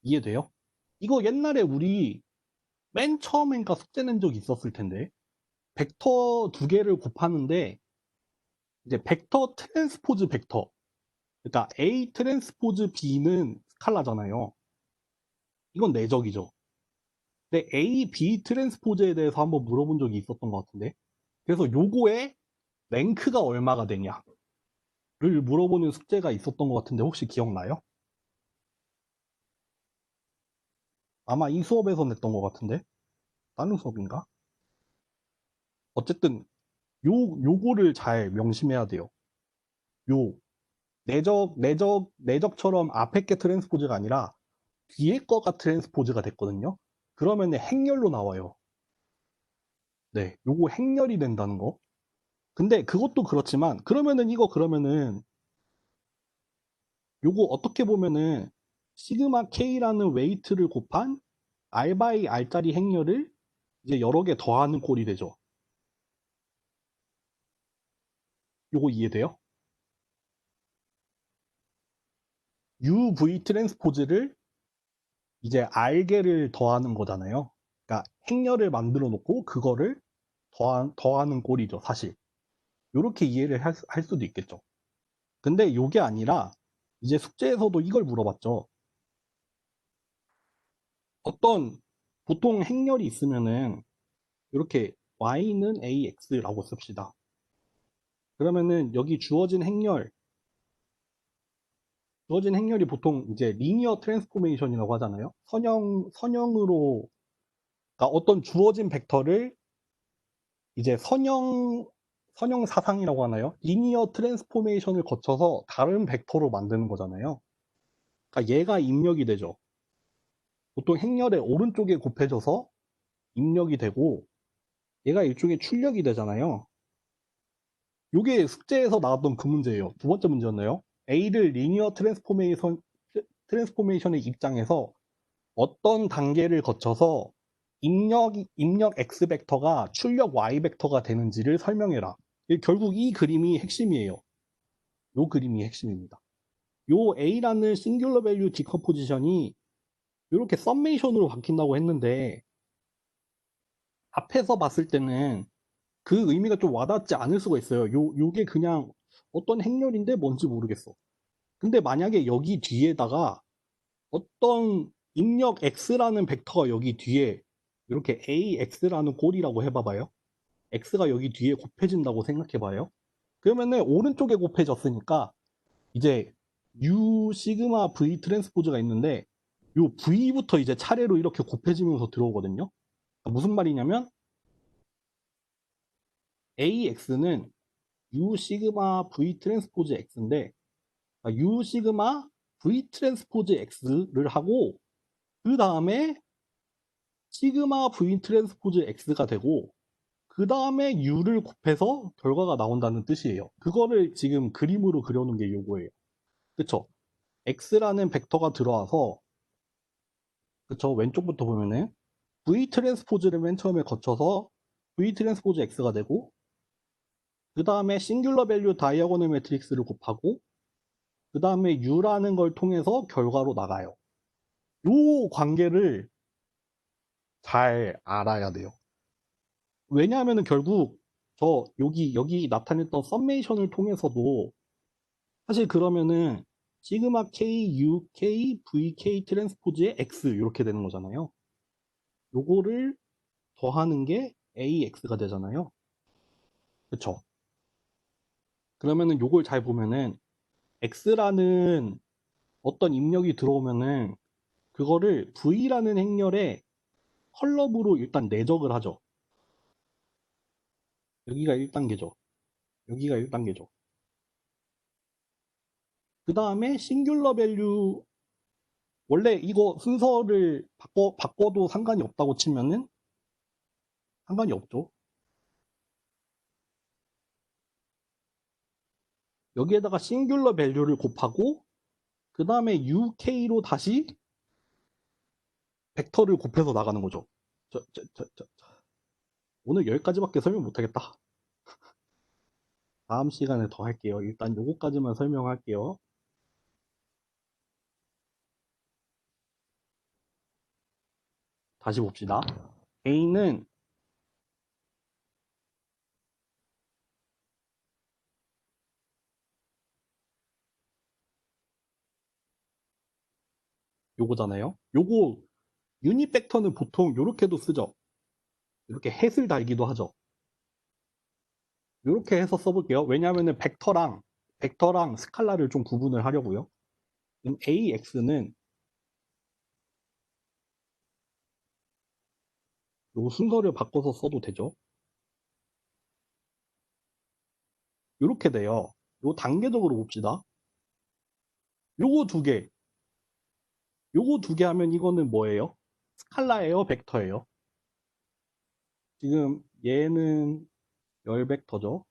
이해돼요? 이거 옛날에 우리 맨 처음엔가 숙제 낸 적 있었을 텐데. 벡터 두 개를 곱하는데 이제 벡터 트랜스포즈 벡터. 그러니까 A 트랜스포즈 B는 스칼라잖아요. 이건 내적이죠. 근데 A, B 트랜스포즈에 대해서 한번 물어본 적이 있었던 것 같은데. 그래서 요거의 랭크가 얼마가 되냐를 물어보는 숙제가 있었던 것 같은데 혹시 기억나요? 아마 이 수업에서 냈던 것 같은데. 다른 수업인가? 어쨌든 요거를 잘 명심해야 돼요. 요 내적처럼 앞에 게 트랜스포즈가 아니라 뒤에 거가 트랜스포즈가 됐거든요. 그러면 행렬로 나와요. 네, 요거 행렬이 된다는 거. 근데 그것도 그렇지만 그러면은 요거 어떻게 보면은 시그마 K라는 웨이트를 곱한 R 바이 R짜리 행렬을 이제 여러 개 더하는 꼴이 되죠. 요거 이해돼요? UV 트랜스포즈를 이제 R개를 더하는 거잖아요. 그러니까 행렬을 만들어 놓고 그거를 더하는 꼴이죠, 사실. 이렇게 이해를 할 수도 있겠죠. 근데 이게 아니라 이제 숙제에서도 이걸 물어봤죠. 어떤 보통 행렬이 있으면은 이렇게 y는 ax라고 씁시다. 그러면은 여기 주어진 행렬이 보통 이제 리니어 트랜스포메이션이라고 하잖아요. 선형으로, 그러니까 어떤 주어진 벡터를 이제 선형 사상이라고 하나요? 리니어 트랜스포메이션을 거쳐서 다른 벡터로 만드는 거잖아요. 그러니까 얘가 입력이 되죠. 보통 행렬의 오른쪽에 곱해져서 입력이 되고 얘가 일종의 출력이 되잖아요. 이게 숙제에서 나왔던 그 문제예요. 두 번째 문제였나요? A를 리니어 트랜스포메이션의 입장에서 어떤 단계를 거쳐서 입력 X 벡터가 출력 Y 벡터가 되는지를 설명해라. 결국 이 그림이 핵심이에요. 이 그림이 핵심입니다. 요 A라는 싱귤러 밸류 디컴포지션이 이렇게 썸메이션으로 바뀐다고 했는데 앞에서 봤을 때는 그 의미가 좀 와닿지 않을 수가 있어요. 요게 그냥 어떤 행렬인데 뭔지 모르겠어. 근데 만약에 여기 뒤에다가 어떤 입력 x라는 벡터가 여기 뒤에 이렇게 ax라는 꼴이라고 해봐봐요. x가 여기 뒤에 곱해진다고 생각해봐요. 그러면은 오른쪽에 곱해졌으니까 이제 u 시그마 v 트랜스포즈가 있는데 요 v부터 이제 차례로 이렇게 곱해지면서 들어오거든요. 무슨 말이냐면 ax는 u 시그마 v 트랜스포즈 x인데 u 시그마 v 트랜스포즈 x를 하고 그 다음에 시그마 v 트랜스포즈 x가 되고 그 다음에 u를 곱해서 결과가 나온다는 뜻이에요. 그거를 지금 그림으로 그려놓은 게 요거예요. 그쵸? x라는 벡터가 들어와서 그쵸? 왼쪽부터 보면은 v 트랜스포즈를 맨 처음에 거쳐서 v 트랜스포즈 x가 되고 그 다음에 싱귤러 밸류 다이아고널 매트릭스를 곱하고 그 다음에 u라는 걸 통해서 결과로 나가요. 요 관계를 잘 알아야 돼요. 왜냐하면 결국 여기 나타냈던 썸메이션을 통해서도 사실 그러면은 시그마 K, UK, VK 트랜스포즈의 X 이렇게 되는 거잖아요. 요거를 더하는 게 AX가 되잖아요. 그쵸? 그러면은 요걸 잘 보면은 X라는 어떤 입력이 들어오면은 그거를 V라는 행렬에 컬럼으로 일단 내적을 하죠. 여기가 1단계죠. 여기가 1단계죠. 그 다음에 싱귤러 밸류 원래 이거 순서를 바꿔도 상관이 없다고 치면은 상관이 없죠. 여기에다가 싱귤러 밸류를 곱하고 그 다음에 UK로 다시 벡터를 곱해서 나가는 거죠. 오늘 여기까지밖에 설명 못하겠다. 다음 시간에 더 할게요. 일단 요거까지만 설명할게요. 다시 봅시다. A는 요거잖아요. 요거 유닛 벡터는 보통 요렇게도 쓰죠. 이렇게 햇을 달기도 하죠. 이렇게 해서 써볼게요. 왜냐하면 벡터랑 스칼라를 좀 구분을 하려고요. 그럼 AX는 요 순서를 바꿔서 써도 되죠. 이렇게 돼요. 요 단계적으로 봅시다. 요거 두 개. 요거 두 개 하면 이거는 뭐예요? 스칼라예요, 벡터예요? 지금 얘는 열 벡터죠.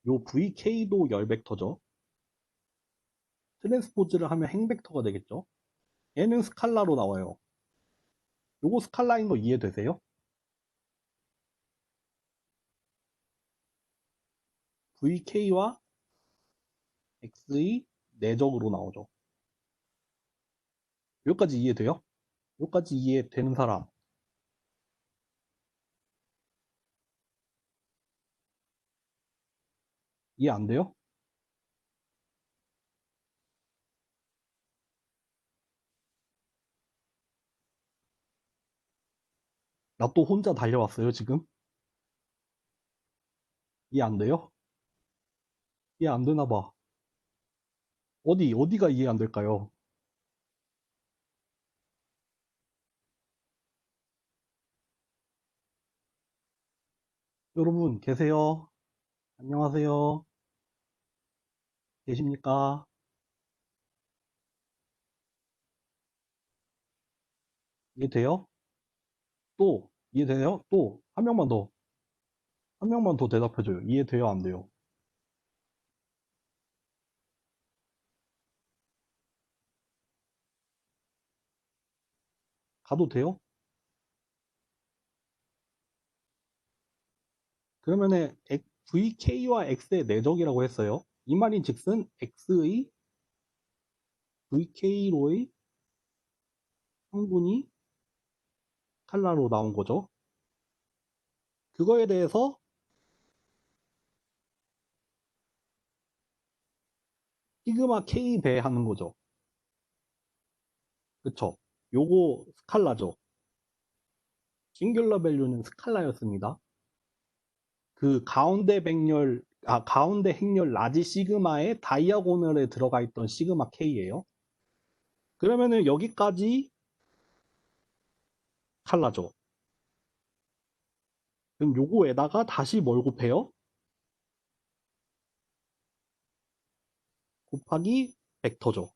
요 VK도 열 벡터죠. 트랜스포즈를 하면 행 벡터가 되겠죠. 얘는 스칼라로 나와요. 요거 스칼라인 거 이해되세요? VK와 X의 내적으로 나오죠. 여기까지 이해돼요? 여기까지 이해되는 사람? 이해 안 돼요? 나 또 혼자 달려왔어요, 지금? 이해 안 돼요? 이해 안 되나 봐. 어디가 이해 안 될까요? 여러분, 계세요? 안녕하세요? 계십니까? 이해돼요? 또, 이해돼요? 또, 한 명만 더, 한 명만 더 대답해줘요. 이해돼요? 안 돼요? 가도 돼요? 그러면은, VK와 X의 내적이라고 했어요. 이 말인 즉슨, X의 VK로의 성분이 칼라로 나온 거죠. 그거에 대해서 시그마 K 배하는 거죠. 그쵸? 요거 스칼라죠. 싱귤러 밸류는 스칼라였습니다. 그 가운데 행렬 라지 시그마의 다이아고널에 들어가 있던 시그마 K예요. 그러면은 여기까지 칼라죠. 그럼 요거에다가 다시 뭘 곱해요? 곱하기 벡터죠.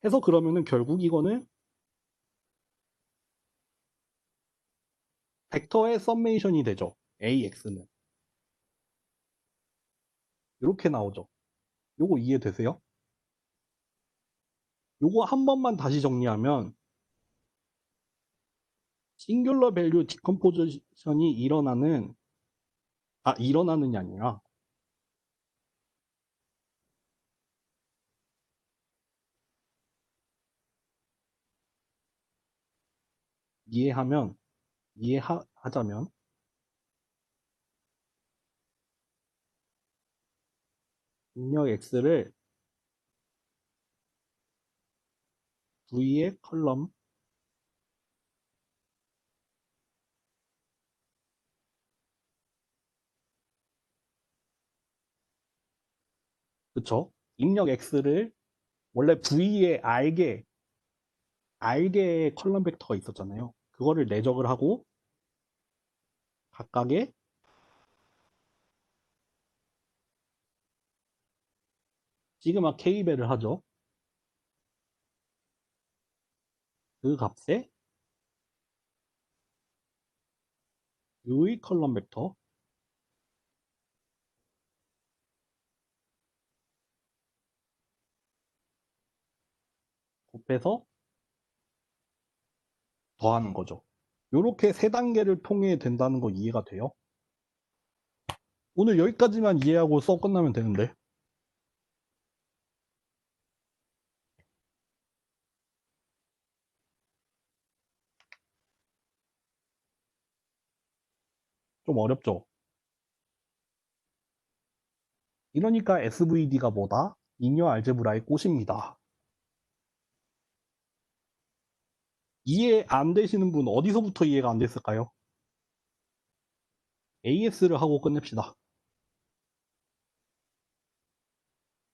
해서 그러면은 결국 이거는 벡터의 썸메이션이 되죠. AX는. 이렇게 나오죠. 요거 이해되세요? 요거 한 번만 다시 정리하면 싱귤러 밸류 디컴포지션이 일어나는이 아니라 이해하면 이해하자면 입력 X를 V의 컬럼, 그쵸? 입력 X를 원래 V에 알게 컬럼 벡터가 있었잖아요. 그거를 내적을 하고 각각의 시그마 K배를 하죠. 그 값에 U의 컬럼 벡터 곱해서 더하는 거죠. 이렇게 세 단계를 통해 된다는 거 이해가 돼요? 오늘 여기까지만 이해하고 수업 끝나면 되는데 좀 어렵죠? 이러니까 SVD가 뭐다? 리니어 알제브라의 꽃입니다. 이해 안 되시는 분 어디서부터 이해가 안 됐을까요? AS를 하고 끝냅시다.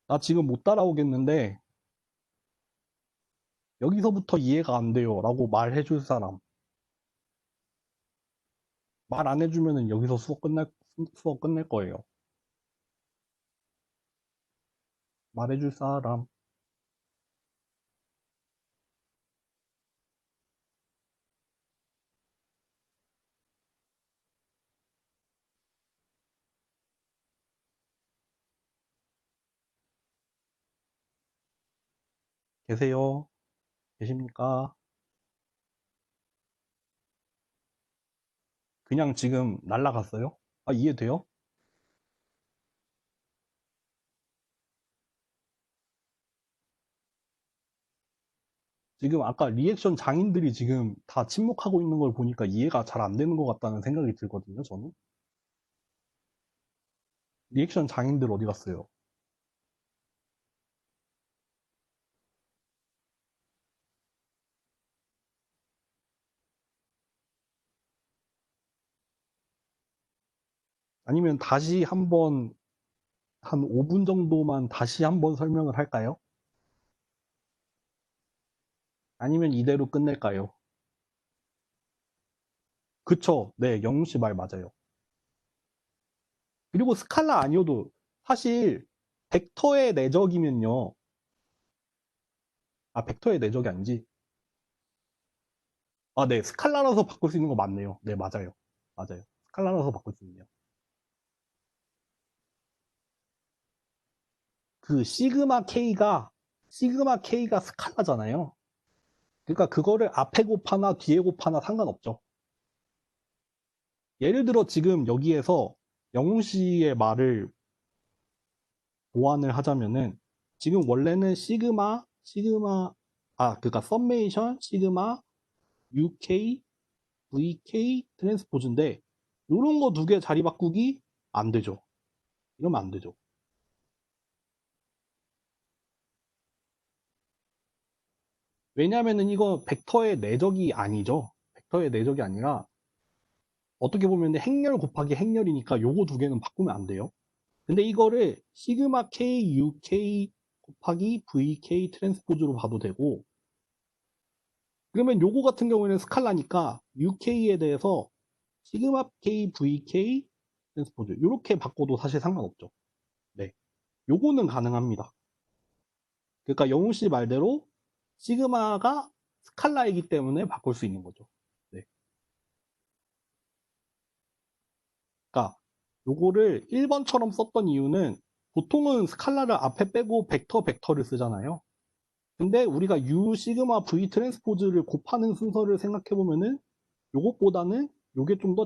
나 지금 못 따라오겠는데 여기서부터 이해가 안 돼요 라고 말해줄 사람. 말 안 해주면은 여기서 수업 끝낼 거예요. 말해줄 사람 계세요? 계십니까? 그냥 지금 날라갔어요? 아, 이해돼요? 지금 아까 리액션 장인들이 지금 다 침묵하고 있는 걸 보니까 이해가 잘 안 되는 것 같다는 생각이 들거든요, 저는. 리액션 장인들 어디 갔어요? 아니면 다시 한번 한 5분 정도만 다시 한번 설명을 할까요? 아니면 이대로 끝낼까요? 그쵸. 네, 영웅 씨 말 맞아요. 그리고 스칼라 아니어도 사실 벡터의 내적이면요. 아, 벡터의 내적이 아니지. 아, 네. 스칼라라서 바꿀 수 있는 거 맞네요. 네, 맞아요. 맞아요. 스칼라라서 바꿀 수 있네요. 그 시그마 K가 스칼라잖아요. 그러니까 그거를 앞에 곱하나 뒤에 곱하나 상관없죠. 예를 들어 지금 여기에서 영웅 씨의 말을 보완을 하자면은 지금 원래는 그러니까 썸메이션 시그마 UK VK 트랜스포즈인데 이런 거 두 개 자리 바꾸기 안 되죠. 이러면 안 되죠. 왜냐하면은 이거 벡터의 내적이 아니죠. 벡터의 내적이 아니라 어떻게 보면 행렬 곱하기 행렬이니까 요거 두 개는 바꾸면 안 돼요. 근데 이거를 시그마 K UK 곱하기 VK 트랜스포즈로 봐도 되고 그러면 요거 같은 경우에는 스칼라니까 UK에 대해서 시그마 K VK 트랜스포즈 이렇게 바꿔도 사실 상관없죠. 네, 요거는 가능합니다. 그러니까 영웅 씨 말대로 시그마가 스칼라이기 때문에 바꿀 수 있는 거죠. 네. 그러니까 요거를 1번처럼 썼던 이유는 보통은 스칼라를 앞에 빼고 벡터를 쓰잖아요. 근데 우리가 U 시그마 V 트랜스포즈를 곱하는 순서를 생각해 보면은 요것보다는 요게 좀 더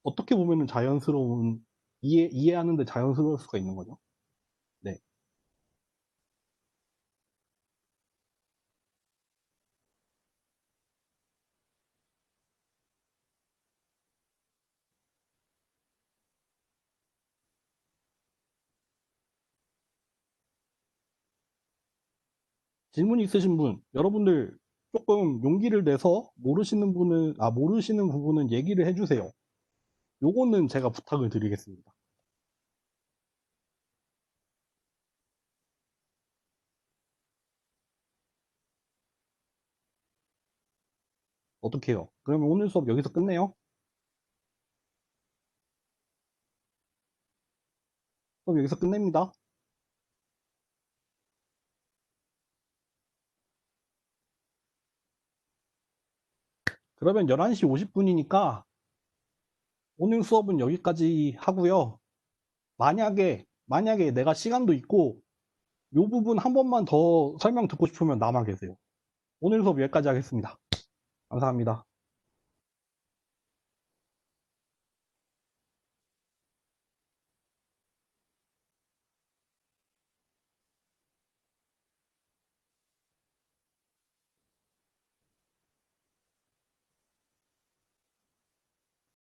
어떻게 보면은 자연스러운 이해하는데 자연스러울 수가 있는 거죠. 네. 질문 있으신 분, 여러분들 조금 용기를 내서 모르시는 부분은 얘기를 해주세요. 요거는 제가 부탁을 드리겠습니다. 어떻게 해요? 그러면 오늘 수업 여기서 끝내요? 수업 여기서 끝냅니다. 그러면 11시 50분이니까 오늘 수업은 여기까지 하고요. 만약에 내가 시간도 있고 요 부분 한 번만 더 설명 듣고 싶으면 남아 계세요. 오늘 수업 여기까지 하겠습니다. 감사합니다.